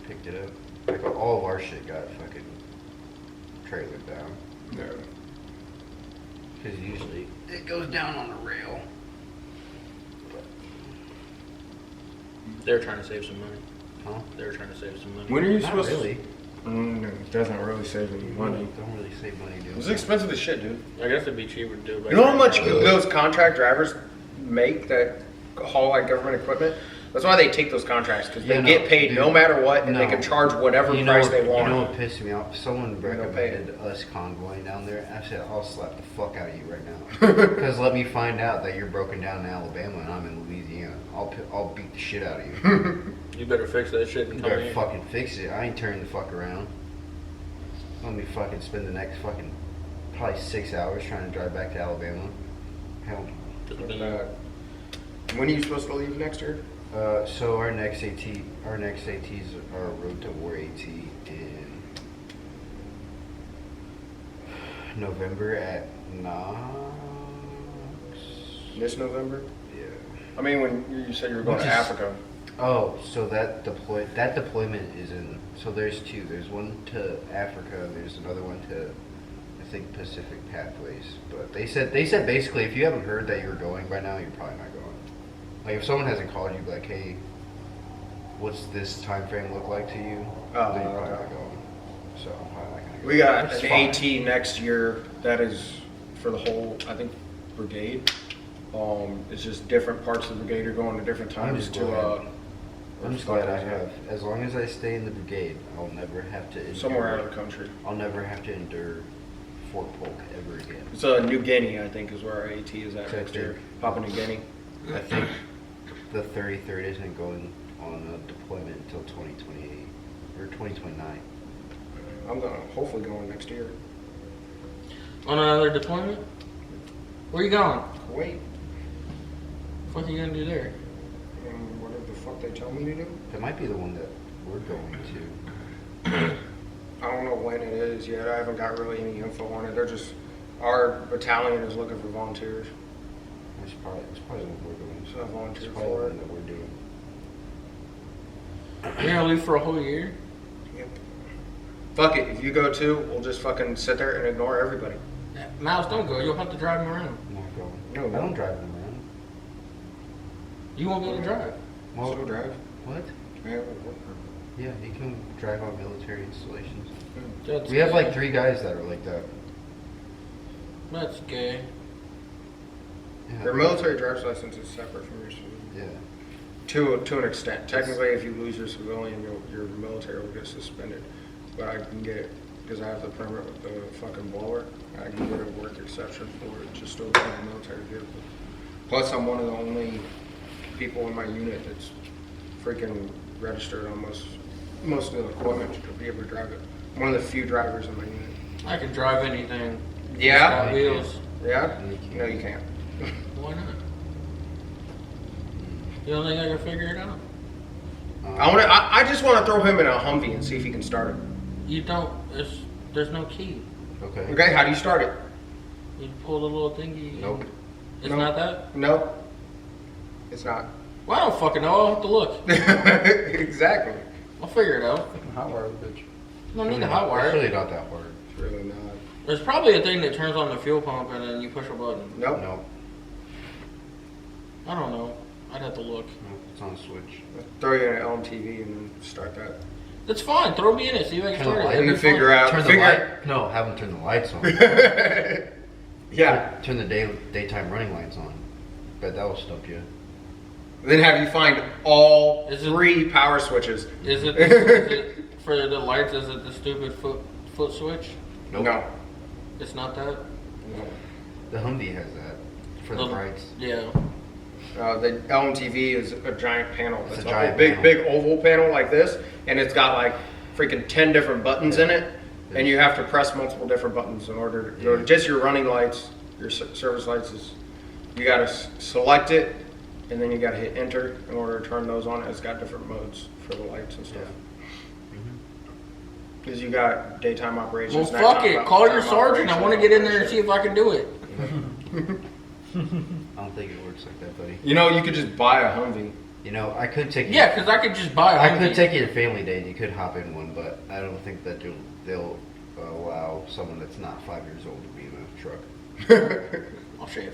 picked it up. Like all of our shit got fucking trailered down. Yeah. Because usually it goes down on a rail. They were trying to save some money. Huh? They were trying to save some money. When are you Not supposed really. to? It doesn't really save any money. Don't really save money doing It's that. expensive as shit, dude. I guess it'd be cheaper to do it. You know how much those contract drivers make that haul like government equipment? That's why they take those contracts, because they Yeah, no, get paid dude, no matter what, and they no. can charge whatever You know, price they want. You know what pissed me off? Someone They'll pay recommended us convoying down there. I said, I'll slap the fuck out of you right now. Because let me find out that you're broken down in Alabama and I'm in Louisiana. I'll beat the shit out of you. You better fix that shit You and come better in. fucking fix it. I ain't turning the fuck around. Let me fucking spend the next fucking probably 6 hours trying to drive back to Alabama. Hell. When are you supposed to leave next year? So our next ATs are Road to War AT in November at Knox. This November? Yeah. I mean, when you said you were going Which to is- Africa. Oh, so that deployment is in. So there's two. There's one to Africa. And there's another one to, I think, Pacific Pathways. But they said basically, if you haven't heard that you're going by now, you're probably not going. Like if someone hasn't called you, like, hey, what's this time frame look like to you? Oh, then you're probably okay. not going. So I'm probably not gonna go. We got It's an fine. AT next year that is for the whole, I think, brigade. It's just different parts of the brigade are going to different times just to. glad. I'm just glad I fuck is have. it? As long as I stay in the brigade, I'll never have to endure, Somewhere out of the country. I'll never have to endure Fort Polk ever again. So New Guinea, I think, is where our AT is at Okay. next year. Papua New Guinea. I think the 33rd isn't going on a deployment until 2028 or 2029. I'm gonna hopefully going next year. On another deployment? Where you going? Wait, What you gonna do there? whatever the fuck they tell me to do. That might be the one that we're going to. I don't know when it is yet. I haven't got really any info on it. They're just our battalion is looking for volunteers. It's probably what we're doing. So I volunteer It's probably the for one it. that we're doing. You're gonna leave for a whole year? Yep. Fuck it. If you go too, we'll just fucking sit there and ignore everybody. Miles, don't go. You'll have to drive him around. I'm not going. No, I don't drive them around. You won't be able to drive. Well, So drive. what? I have a work permit. Yeah, you can drive on military installations. That's We have gay. like 3 guys that are like that. That's gay. Yeah. Your military driver's license is separate from your civilian. Yeah. To an extent. Technically, if you lose your civilian, your military will get suspended. But I can get, because I have the permit with the fucking blower, I can get a work exception for it just to drive a military vehicle. Plus, I'm one of the only people in my unit that's freaking registered on most of the equipment to be able to drive it. One of the few drivers in my unit. I can drive anything. Yeah? It's got wheels. Yeah? You can't. No, you can't. Why not? You don't think I can figure it out? I just want to throw him in a Humvee and see if he can start it. You don't. There's no key. Okay. Okay, how do you start it? You pull the little thingy. and- Nope. It's Nope. not that? No, it's not. Well, I don't fucking know. I'll have to look. Exactly. I'll figure it out. Fucking hot wire the bitch. I don't need a hot It's really wire. not that hard. It's really not. There's probably a thing that turns on the fuel pump and then you push a button. Nope. No, I don't know. I'd have to look. no, it's on a switch. Throw you in an LMTV and then start that. That's fine. Throw me in it. See if I can Turn the start it. light It'd and be figure fun. out. Turn the figure- light. No, have them turn the lights on. Yeah. Turn the daytime running lights on. Bet that will stump you. Then have you find all Is it- 3 power switches. Is it for the lights? Is it the stupid foot switch? Nope. No. It's not that. The Humvee has that for the brights. Yeah. The LMTV is a giant panel. It's It's a a giant big, panel. big oval panel like this, and it's got like freaking 10 different buttons in it, and you have to press multiple different buttons in order to go to just your running lights, your service lights is, you gotta select it, and then you gotta hit enter in order to turn those on. It's got different modes for the lights and stuff. Because you got daytime operations. Well, fuck nighttime it. Call your nighttime sergeant. I want to get in there and see operations. if I can do it. I don't think it works like that, buddy. You know, you could just buy a Humvee. You know, I could take you. Yeah, because I could just buy a I Humvee. could take you to family day and you could hop in one, but I don't think that they'll allow someone that's not 5 years old to be in a truck. I'll shave.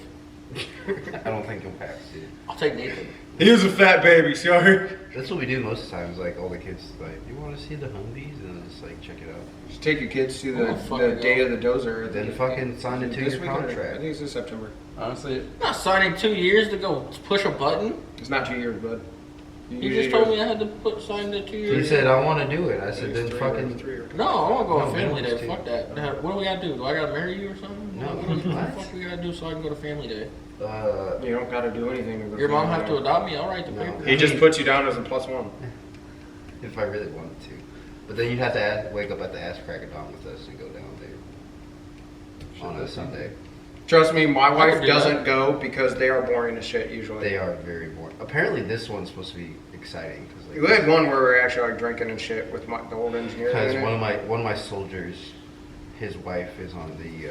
I don't think he'll pass, dude. I'll take Nathan. He was a fat baby, sorry. That's what we do most of the time. Is like all the kids like, you want to see the Humvees, and just like check it out. Just take your kids to Oh, the fucking day go. of the dozer. Then fucking sign a This 2-year weekend, I contract. think it's in September. Honestly, I'm not signing 2 years to go push a button. It's not 2 years, bud. You just told me I had to sign the 2 years. He said, I want to do it. I said, then fucking. 3 years. No, I want to go No, on family minimum's day. 2. Fuck that. What do we gotta do? Do I gotta marry you or something? No, What the what? fuck we gotta do so I can go to family day? You don't gotta do anything. to go Your mom family have to day. adopt me? I'll write the No. paper. He just puts you down as a +1. If I really wanted to. But then you'd have to wake up at the ass crack of dawn with us and go down there on a Sunday. Trust me, my I wife could do doesn't that. go because they are boring as shit usually. They are very boring. Apparently, this one's supposed to be exciting We had one where we were actually like drinking and shit with the old engineer. because doing it. one of my soldiers, his wife is on the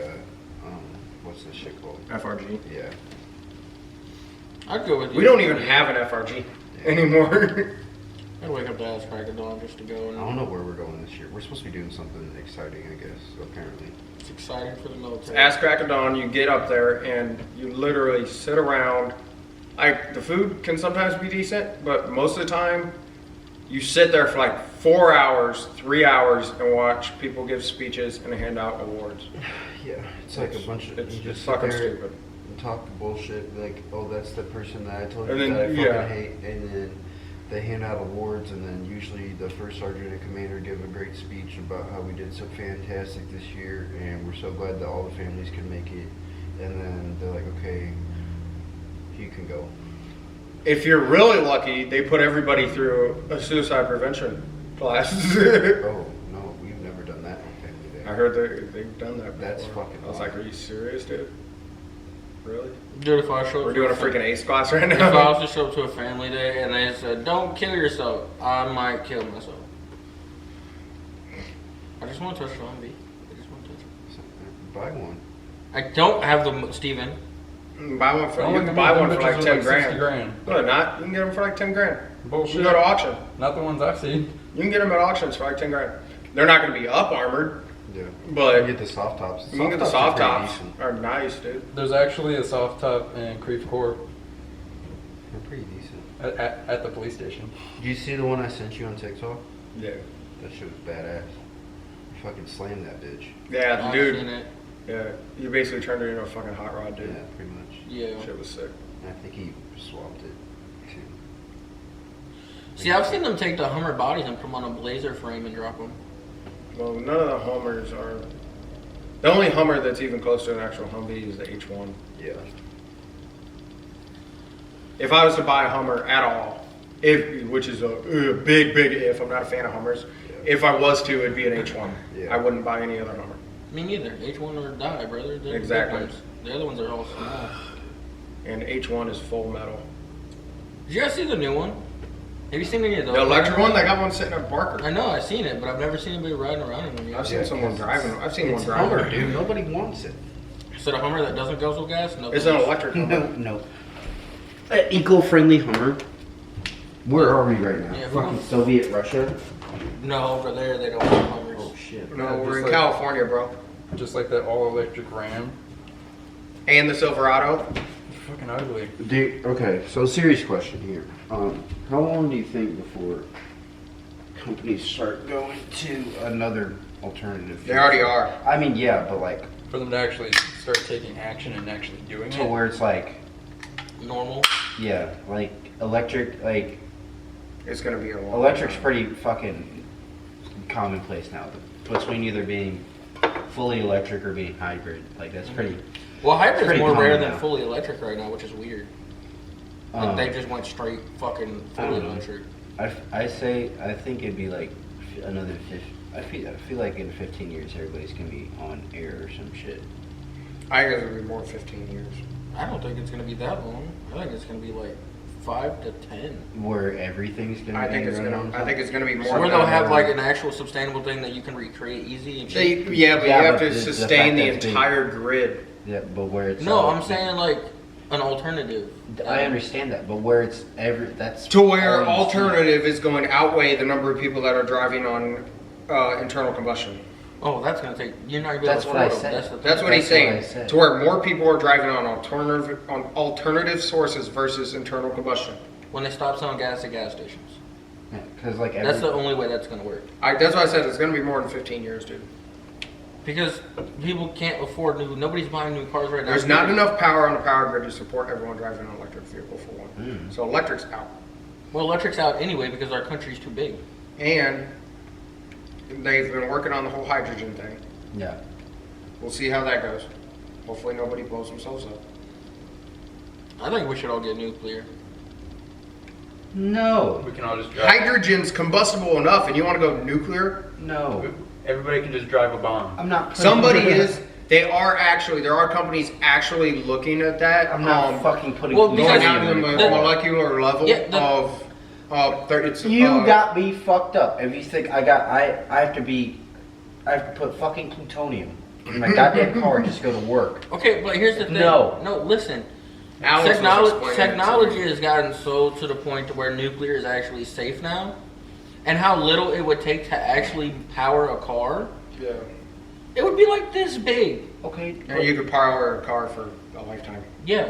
what's this shit called? FRG. Yeah. I'd go with you. We don't even have an FRG anymore. I'd wake up to ass crack of dawn just to go. I And don't know where we're going this year. We're supposed to be doing something exciting, I guess. Apparently. it's exciting for the military. Ass crack of dawn, you get up there and you literally sit around. Like the food can sometimes be decent, but most of the time you sit there for like 4 hours, 3 hours, and watch people give speeches and hand out awards. Yeah, it's like a bunch of It's you just fucking sit there stupid. and talk bullshit like, oh, that's the person that I told you And then, that I fucking yeah. hate, and then they hand out awards, and then usually the first sergeant and commander give a great speech about how we did so fantastic this year, and we're so glad that all the families can make it, and then they're like, okay, you can go. If you're really lucky, they put everybody through a suicide prevention class. Oh no, we've never done that on Family Day. I heard they've done that. That's before. fucking I was like, are you serious, dude? Really? Dude, if I show up We're to doing a freaking ACE class right If I now. was to show up to a family day and they said, "Don't kill yourself," I might kill myself. I just want to touch the Humvee. I just want to touch it. Buy one. I don't have the Steven. Buy one for Oh, you can buy one for bitches like are 10 like grand. 60 grand. No, not. You can get them for like 10 grand. You Bullshit. can go to auction. Not the ones I've seen. You can get them at auctions for like 10 grand. They're not going to be up armored, Yeah. but You get the soft tops. you can get the are soft pretty tops. decent. Are nice, dude. There's actually a soft top in Creve Coeur They're pretty decent. at the police station. Did you see the one I sent you on TikTok? Yeah. That shit was badass. You fucking slammed that bitch. Yeah, I've dude. seen it. Yeah, you basically turned it into a fucking hot rod, dude. Yeah, pretty much. Yeah. Shit was sick. And I think he swapped it too. See, I've seen them take the Hummer bodies and put them on a blazer frame and drop them. Well, none of the Hummers are. The only Hummer that's even close to an actual Humvee is the H1. Yeah. If I was to buy a Hummer at all, which is a big if, I'm not a fan of Hummers. Yeah. If I was to, it'd be an H1. Yeah. I wouldn't buy any other Hummer. Me neither. H1 or die, brother. They're the big Exactly. ones. The other ones are all small. And H1 is full metal. Did you guys see the new one? Have you seen any of those? The electric one, they got one sitting at Barker. I know, I've seen it, but I've never seen anybody riding around in one yet. I've seen someone driving. I've seen one It's driving. Hummer, dude. Nobody wants it. Is it a Hummer that doesn't guzzle gas? No. It's an electric Hummer. No. Eco-friendly Hummer. Where are we right now? Yeah, Fucking Soviet Russia? No, over there they don't have Hummers. Oh shit. No, Yeah, we're just in like- California, bro. Just like that all electric Ram. And the Silverado. Fucking ugly. Dude, okay, so serious question here. How long do you think before companies start going to another alternative? They already are. I mean, yeah, but like For them to actually start taking action and actually doing to it. where it's like, Normal. yeah, like electric, like It's gonna be a long electric's time. pretty fucking commonplace now. Between either being fully electric or being hybrid, like that's pretty. Well, hybrid's Pretty more rare common than now. fully electric right now, which is weird. Like they just went straight fucking I don't fully know. electric. I think it'd be like another 50. I feel like in 15 years everybody's gonna be on air or some shit. I think it's gonna be more 15 years. I don't think it's gonna be that long. I think it's gonna be like 5 to 10. Where everything's gonna I be think it's running gonna. on I top. think it's gonna be more. Where than they'll have that. like an actual sustainable thing that you can recreate easy and They, cheap. yeah, but Yeah, you have but to the sustain fact the that it's big. entire grid. Yeah, but where it's No, all- I'm saying like an alternative. I understand that, but where it's that's To where all you see. alternative is going to outweigh the number of people that are driving on internal combustion. Oh, that's gonna take. You're not gonna be That's able to what I afford them. said. That's what he's That's what I saying. said. To where more people are driving on alternative sources versus internal combustion. When they stop selling gas at gas stations. Because like That's the only way that's gonna work. That's why I said it's going to be more than 15 years, dude. Because people can't afford nobody's buying new cars right now. There's not enough power on the power grid to support everyone driving an electric vehicle for one. So electric's out. Well, electric's out anyway because our country's too big. And they've been working on the whole hydrogen thing. Yeah. We'll see how that goes. Hopefully nobody blows themselves up. I think we should all get nuclear. No. We can all just drive. Hydrogen's combustible enough, and you want to go nuclear? No. Everybody can just drive a bomb. I'm not. Somebody is. There are companies actually looking at that. I'm not fucking putting. well, Going because down to the molecular level Yeah, it's You got me fucked up. If you think I have to put fucking plutonium in my goddamn car just to go to work. Okay, but here's the thing. No. Listen. Alex was explaining Technology it to me. has gotten so to the point to where nuclear is actually safe now, and how little it would take to actually power a car. Yeah. It would be like this big. Okay. And you could power a car for a lifetime. Yeah.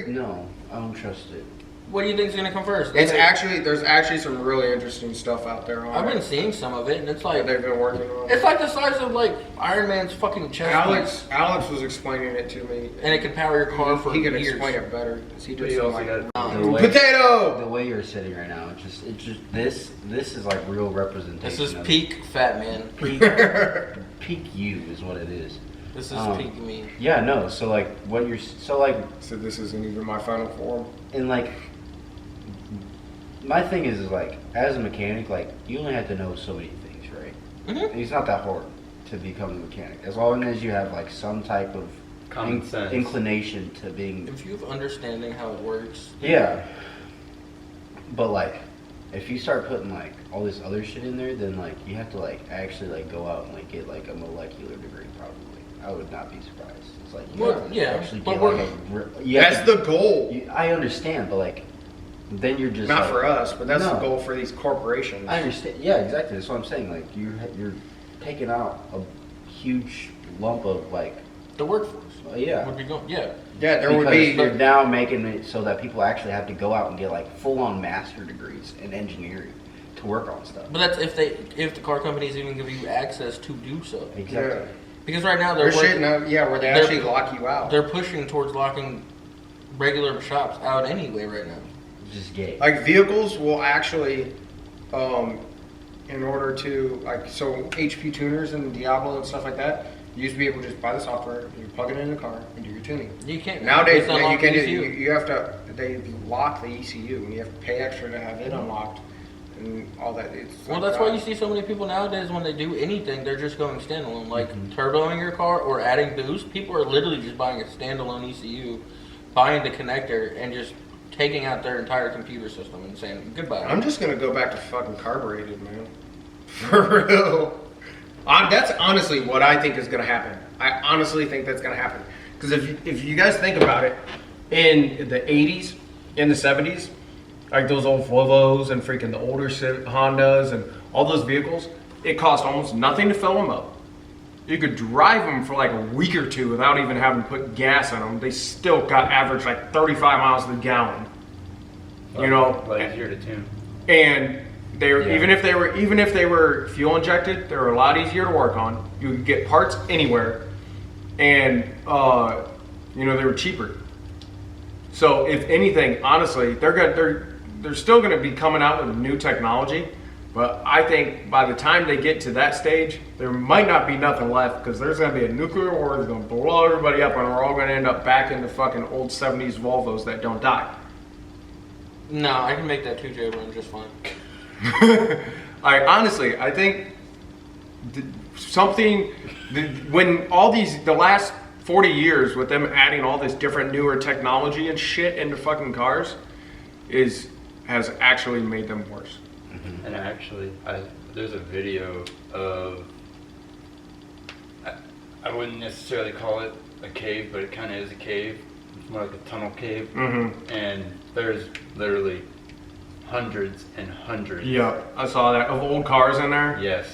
No, I don't trust it. What do you think is gonna come first? There's actually some really interesting stuff out there on I've been it seeing some of it, and it's that like they've been working on. it's like the size of like Iron Man's fucking chest. Alex was explaining it to me. And it can power your car for he could years. explain it better. 'Cause he But did you some also like got The way, potato. the way you're sitting right now, it's just this is like real representation. This is of peak fat man. peak you is what it is. This is peak me. Yeah, no. So like what you're So this isn't even my final form. and like my thing is like as a mechanic, like you only have to know so many things, right? Mm-hmm. It's not that hard to become a mechanic as long as you have like some type of Common sense. inclination to being. If you have understanding how it works, Yeah. But like, if you start putting like all this other shit in there, then like you have to like actually like go out and like get like a molecular degree probably. I would not be surprised. It's like you Well, have to yeah, actually but get we're- like you have That's to- the goal. I understand, but like then you're just Not like, for us, but that's the No. goal for these corporations. I understand. Yeah, exactly. That's what I'm saying. Like you're taking out a huge lump of like the workforce yeah. would be going. Yeah. Yeah, there would Because be. you're now making it so that people actually have to go out and get like full-on master degrees in engineering to work on stuff. But that's if the car companies even give you access to do so. Exactly. Yeah. Because right now They're working- shitting out, yeah, where they they're- actually lock you out. they're pushing towards locking regular shops out anyway right now. It's just gay. Like vehicles will actually, in order to so HP tuners and Diablo and stuff like that, you used to be able to just buy the software, you plug it in the car, and do your tuning. You can't Nowadays, it's you unlocked can do. ECU. You have to. They lock the ECU, and you have to pay extra to have it unlocked, and all that. It's Well, like, that's why you see so many people nowadays when they do anything, they're just going standalone, like turboing your car or adding boost. People are literally just buying a standalone ECU, buying the connector, and just taking out their entire computer system and saying goodbye. I'm just gonna go back to fucking carbureted, man. For real. That's honestly what I think is gonna happen. I honestly think that's gonna happen. Because if you guys think about it, in the 80s, in the 70s, like those old Volvos and freaking the older Hondas and all those vehicles, it cost almost nothing to fill them up. You could drive them for like a week or two without even having to put gas in them. They still got average like 35 miles to the gallon. You know, A lot easier to tune. and they were Yeah. even if they were fuel injected, they were a lot easier to work on. You could get parts anywhere, and they were cheaper. So if anything, honestly, they're still going to be coming out with new technology, but I think by the time they get to that stage, there might not be nothing left because there's going to be a nuclear war that's going to blow everybody up, and we're all going to end up back in the fucking old 70s Volvos that don't die. No, I can make that 2J run just fine. Honestly, I think when all the last 40 years with them adding all this different newer technology and shit into fucking cars has actually made them worse. And actually, there's a video of, I wouldn't necessarily call it a cave, but it kind of is a cave. It's more like a tunnel cave. Mm-hmm. And there's literally hundreds and hundreds. Yeah, I saw that of old cars in there. Yes.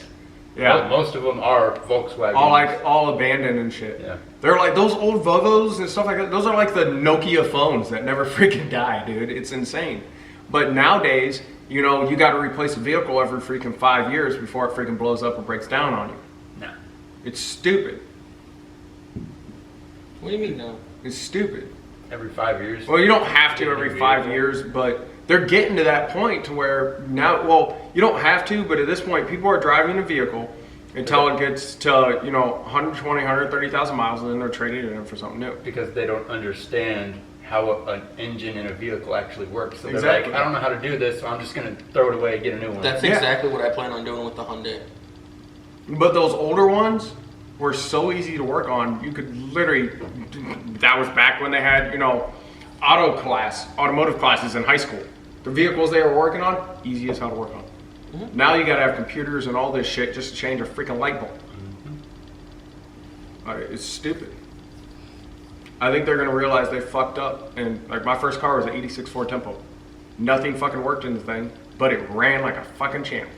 Yeah. Most of them are Volkswagen. all abandoned and shit. Yeah. They're like those old Vovos and stuff like that. Those are like the Nokia phones that never freaking die, dude. It's insane. But nowadays, you know, you got to replace a vehicle every freaking 5 years before it freaking blows up or breaks down on you. No. It's stupid. What do you mean no? It's stupid. Every 5 years. Well, you don't have to every 5 years, but they're getting to that point to where now, well, you don't have to, but at this point, people are driving a vehicle until it gets to, you know, 120, 130,000 miles, and then they're trading it in for something new. Because they don't understand how an engine in a vehicle actually works. So they're Exactly. like, I don't know how to do this, so I'm just going to throw it away and get a new one. That's Yeah. exactly what I plan on doing with the Hyundai. But those older ones were so easy to work on. You could literally, that was back when they had, you know, automotive classes in high school. The vehicles they were working on, easy as hell to work on. Mm-hmm. Now you gotta have computers and all this shit just to change a freaking light bulb. It's stupid. I think they're gonna realize they fucked up. And like my first car was an '86 Ford Tempo. Nothing fucking worked in the thing, but it ran like a fucking champ.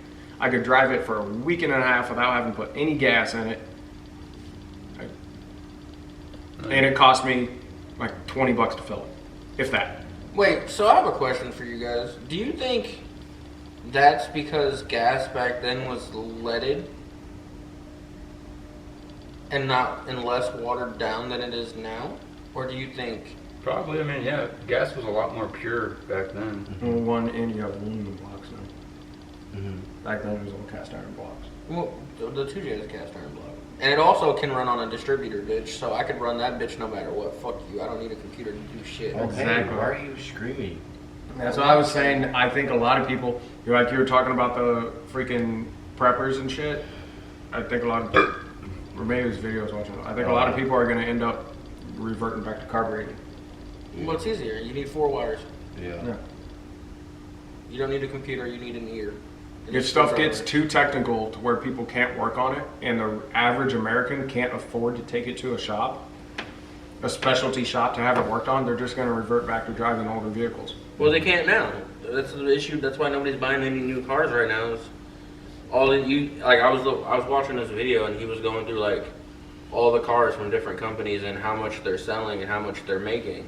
I could drive it for a week and a half without having to put any gas in it. And it cost me like $20 to fill it, if that. Wait, so I have a question for you guys. Do you think that's because gas back then was leaded and less watered down than it is now? Or do you think... Probably, I mean, yeah, gas was a lot more pure back then. One and you have aluminum blocks now. Back then it was all cast iron blocks. Well, the 2J is cast iron block. And it also can run on a distributor, bitch, so I could run that bitch no matter what. Fuck you, I don't need a computer to do shit. Okay, Exactly. why are you screaming? That's what I was saying. I think a lot of people, you were talking about the freaking preppers and shit. I think a lot of, or maybe it was videos watching. I think a lot of people are going to end up reverting back to carbureting. Well, it's easier. You need 4 wires. Yeah. You don't need a computer, you need an ear. And If a stuff gets screwdriver. too technical to where people can't work on it, and the average American can't afford to take it to a shop, a specialty shop to have it worked on, they're just going to revert back to driving older vehicles. Well, they can't now. That's the issue. That's why nobody's buying any new cars right now. Is all that you like. I was watching this video and he was going through like all the cars from different companies and how much they're selling and how much they're making.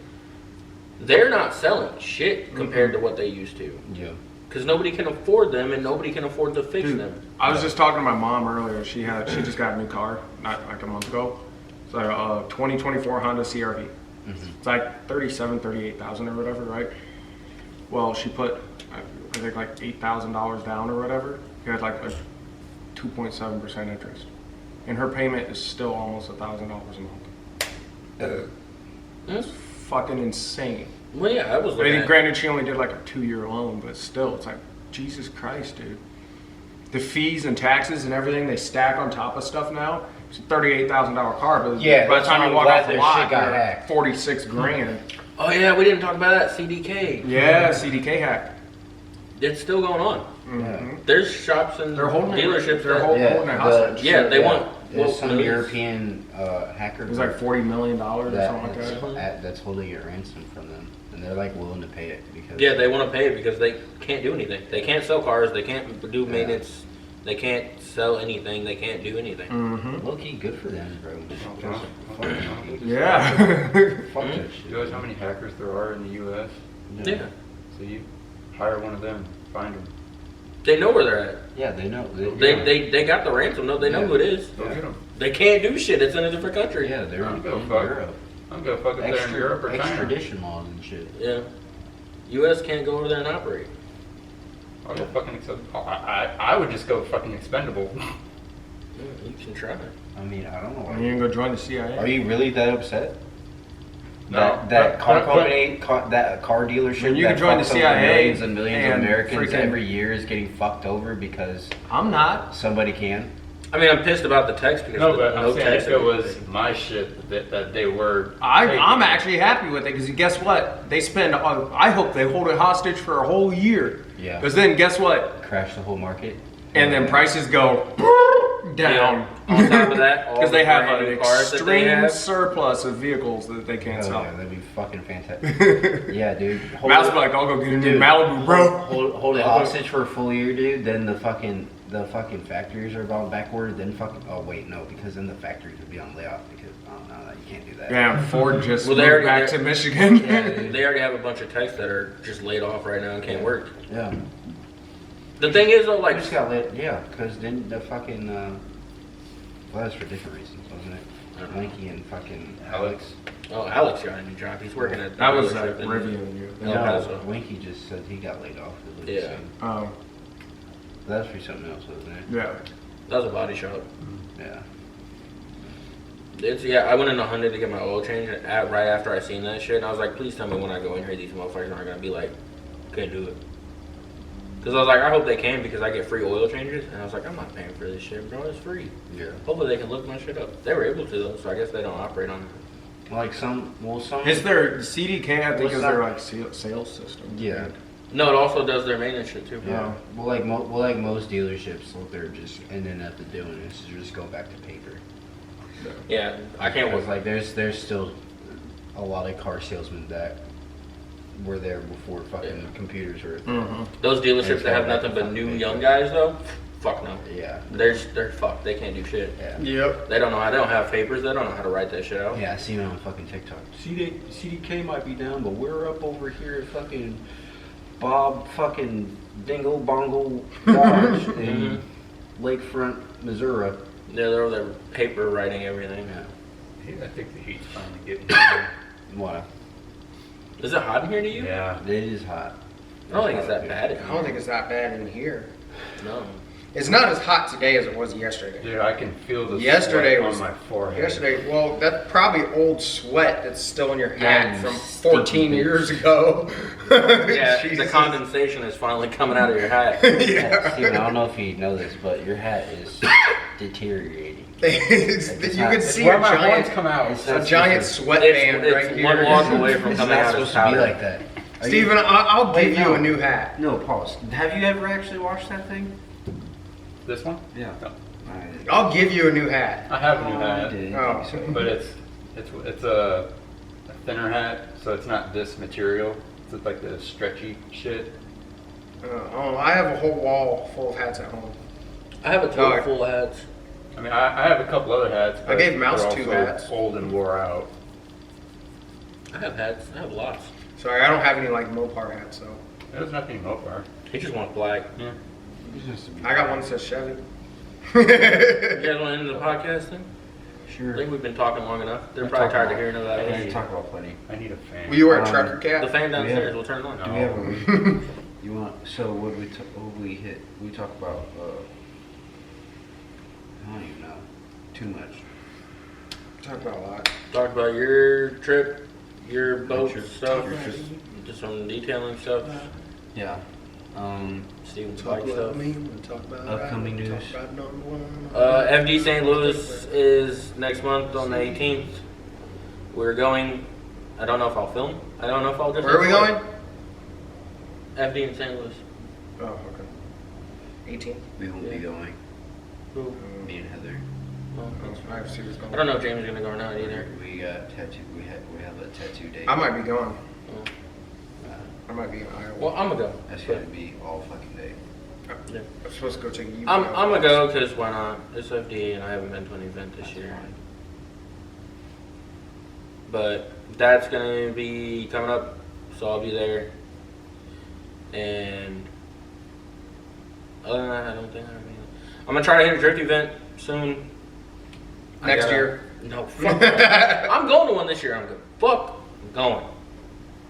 They're not selling shit compared to what they used to. Yeah. Because nobody can afford them and nobody can afford to fix Dude, them. I was just talking to my mom earlier. She just got a new car, not like a month ago. It's like a 2024 Honda CR-V. It's like 38,000 or whatever, right? Well, she put, I think like $8,000 down or whatever. She had like a 2.7% interest. And her payment is still almost $1,000 a month. It's fucking insane. Well, yeah, I was I looking mean, at granted, she only did like a 2-year loan, but still, it's like, Jesus Christ, dude. The fees and taxes and everything they stack on top of stuff now. It's a $38,000 car, but Yeah, by the that's time why you I'm walk glad off the their lot, shit got you're hacked. 46 grand. Oh, yeah, we didn't talk about that. CDK. Yeah, CDK hack. It's still going on. Yeah. There's shops and They're holding dealerships They're that... holding it hostage. Yeah, they want- There's well, some there's- European hacker It was like $40 million or something like that's, that. that's holding a ransom from them, and they're like willing to pay it because Yeah, they want to pay it because they can't do anything. They can't sell cars. They can't do maintenance. They can't sell anything. They can't do anything. Mm-hmm. low key good for them, bro. Yeah. Fuck that shit. You realize how many hackers there are in the U.S.? Yeah. So you hire one of them, find them. They know where they're at. Yeah, they know. They got the ransom. No, they know Yeah. who it is. Go get them. They can't do shit. It's in a different country. Yeah, they're I'm in gonna fuck. Europe. I'm gonna fuck if they're in Europe or China. Extradition laws and shit. Yeah. U.S. can't go over there and operate. I'll go fucking I would just go fucking expendable. Yeah, you can try. I mean, I don't know. And you can go join the CIA. Are you really that upset? No, that car but- company, that car dealership When you that can join the fucks over CIA millions and millions of and Americans freaking- every year is getting fucked over because I'm not. somebody can. I mean, I'm pissed about the text because No, but I'm no saying text. if it was my shit that they were. I'm taking. actually happy with it because guess what? They spend. I hope they hold it hostage for a whole year. Yeah. Because then guess what? Crash the whole market. And then prices go. down. On top of that, all Because the they have brand an new cars that they extreme have. surplus of vehicles that they can't Oh, sell. yeah, that'd be fucking fantastic. Yeah, dude. Mouse be like, I'll go get a new Dude, Malibu, bro. Hold it hostage for a full year, dude. Then the fucking factories are going backward. Then oh wait, no, because then the factories would be on layoff because no, you can't do that. Yeah, Ford just Well, they moved already- back to Michigan. Yeah, dude. They already have a bunch of techs that are just laid off right now and can't work. Yeah. The thing is though, I like, just got lit. Yeah, because then the fucking well, that's for different reasons, wasn't it? Linky and fucking Alex. oh, Alex got a new job. He's working at the That was dealership in- reviewing you. El Paso. Winky just said he got laid off. It Yeah. looks like. Oh, That's for something else, wasn't it? yeah. That was a body shop. Yeah. I went in a Hyundai to get my oil change right after I seen that shit, and I was like, please tell me when I go in here, these motherfuckers aren't gonna be like, can't do it. Because I was like, I hope they can because I get free oil changes, and I was like, I'm not paying for this shit, bro. It's free. Yeah. Hopefully they can look my shit up. They were able to though, so I guess they don't operate on it. Like some. Is their CDK, I think, What's is that? their like sales system. Yeah. No, it also does their maintenance shit too. Yeah. Well, like most dealerships, what they're just ending up doing is just go back to paper. Yeah, I can't Because work. like there's still a lot of car salesmen that were there before fucking computers were. Mm-hmm. Those dealerships It's that have got nothing but fucking new paper. young guys though, fuck no. Yeah. They're fucked. They can't do shit. Yeah. Yep. They don't know how. They don't have papers. They don't know how to write that shit out. Yeah, I seen it on fucking TikTok. CDK might be down, but we're up over here at fucking Bob fucking Dingle Bongle Dodge in Lakefront, Missouri. Yeah, they're over there paper writing everything. Yeah. I think the heat's finally getting here. Why? Is it hot in here to you? Yeah. It is hot. I don't think it's that bad. I don't think it's that bad in here. No. It's not as hot today as it was yesterday. Dude, I can feel the Yesterday sweat was- on my forehead. Yesterday, well, that's probably old sweat that's still in your hat Yeah, from stinky 14 bitch. years ago. Yeah, the Jesus. condensation is finally coming out of your hat. Yeah. Steven, I don't know if you know this, but your hat is deteriorating. You not- could it's see Where a my horns giant, come out. It's a not giant supposed sweatband It's right one here. walk away from It's coming not out as supposed to be powder. like that. Are you- Steven, I'll Wait, give you no. a new hat. No, pause. Have you ever actually washed that thing? This one? Yeah. No. I'll give you a new hat. I have a new hat, Oh. but it's a thinner hat, so it's not this material. It's like the stretchy shit. Oh, I have a whole wall full of hats at home. I have a total Oh. full of hats. I mean, I have a couple other hats. I but gave Mouse they're 2 also hats. old and wore out. I have hats. I have lots. Sorry, I don't have any like Mopar hats though. There's nothing Mopar. He just wants black. Yeah. I got one that says Chevy. You guys want to end the podcast then? I Sure. think we've been talking long enough. They're We'll probably talk tired of about- hearing I about think we it. talk about plenty. I need a fan. Will you wear a Um, trucker The cap? fan downstairs. Yeah. We'll turn it on. Do we have a, you want, so what we hit, we talk about, I don't even know, too much. Talk about a lot. Talk about your trip, your boat trip. stuff, Your trip. just some detailing stuff, Yeah. Steven's Talk bike about stuff. me. Talk about Upcoming Talk news. about number one. FD St. Louis is next month on the 18th. We're going. I don't know if I'll film. I don't know if I'll just. Where are we record. going? FD in St. Louis. Oh, okay. 18. We won't be going, Who? me and Heather. Well, that's I have to see what's going I don't know if James is gonna go or not either. We got tattoo, we have a tattoo date. I might be going. Uh, I might be in Iowa. Well, I'm gonna go. That's gonna be all fucking day. Yeah. I'm supposed to go take a U. I'm gonna go because why not? It's FD and I haven't been to an event this year. But that's gonna be coming up, so I'll be there. And other than that, I don't think I have any. I'm gonna try to hit a drift event soon. I Next gotta- year. No, fuck that. I'm going to one this year. I'm good. Fuck, I'm going.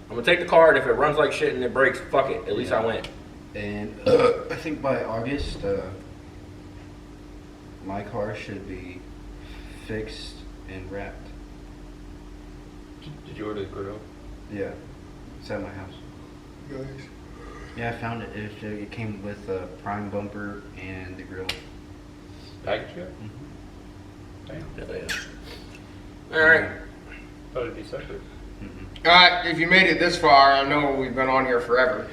I'm gonna take the car, and if it runs like shit and it breaks, fuck it. At least I went. And I think by August, my car should be fixed and wrapped. Did you order the grill? Yeah, it's at my house. Nice. Yeah, I found it. It came with a prime bumper and the grill. Package yet? Damn. All right. Thought it'd be separate. Alright, if you made it this far, I know we've been on here forever.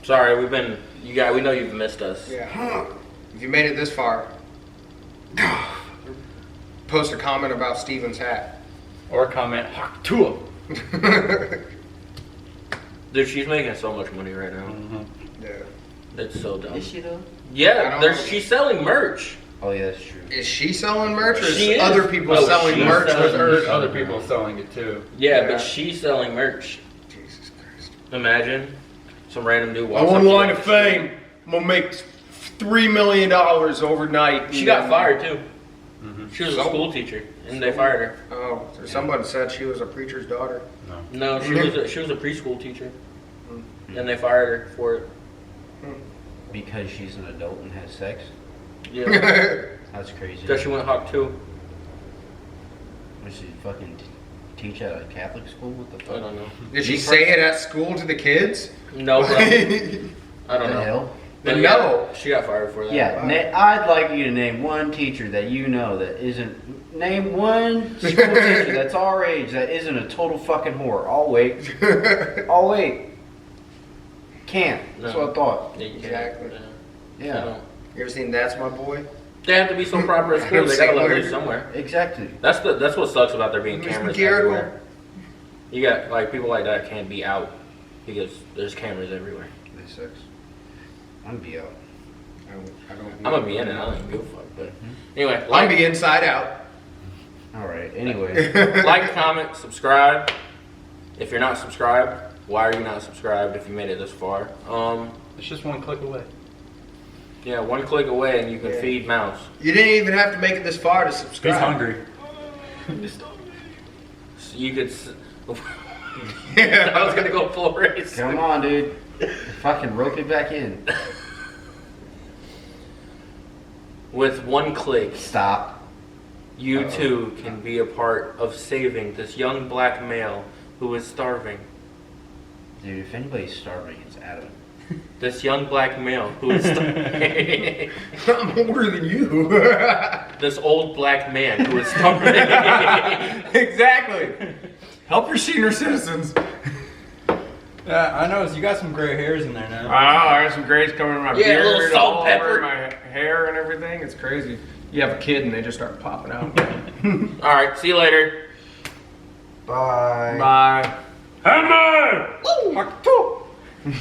Sorry, we've been. You guys, we know you've missed us. Yeah. If you made it this far, Post a comment about Steven's hat. Or comment, "Hawk to him." Dude, she's making so much money right now. Yeah. That's so dumb. Is she though? I Yeah, don't there's know. she's selling merch. Oh yeah, that's true. Is she selling merch, or She is is. other people Oh, selling she's merch with selling- her? There's other people selling it too. Yeah, Yeah. but she's selling merch. Jesus Christ. Imagine some random dude I walks want up to line you. of fame. I'm gonna make $3 million overnight. She got fired too. Mhm. She was a So- school teacher, and they fired her. Oh, so somebody said she was a preacher's daughter. No, she was a preschool teacher, and they fired her for it. Because she's an adult and has sex. Yeah, That's crazy. because she went Hawk too. Was she fucking teach at a Catholic school? What the I fuck? don't know. Did she say it at school to the kids? No, bro. I What don't the know. hell? But No. yeah, she got fired for that. Yeah, I'd like you to name one teacher that you know that isn't. Name one school teacher that's our age that isn't a total fucking whore. I'll wait. I'll wait. Can't. That's No. what I thought. Yeah, you can't. Exactly. Yeah. Yeah, I don't- You ever seen That's My Boy? They have to be so proper at school. They gotta let loose somewhere. exactly. That's what sucks about there being Mr. cameras Jericho. everywhere. You got like people like that can't be out because there's cameras everywhere. This sucks. I'm gonna be out. I don't. I'm gonna be in it. I don't even give a fuck. But anyway, I'll like, be inside out. All right. Anyway, like, comment, subscribe. If you're not subscribed, why are you not subscribed? If you made it this far, It's just one click away. yeah, one click away and you can Yeah. feed mouse. You didn't even have to make it this far to subscribe. He's hungry. So you could. Yeah. I was gonna go full race. come on, dude. Fucking rope it back in. With one click, Stop. you too can be a part of saving this young black male who is starving. Dude, if anybody's starving, it's Adam. This young black male who is starving. I'm older than you. This old black man who is starving. Exactly. Help your senior citizens. Yeah, I noticed you got some gray hairs in there now. I have some grays coming in my Yeah, a little beard, salt, all pepper. over my hair and everything. It's crazy. You have a kid and they just start popping out. All right, see you later. Bye. Bye. Hammer! Woo!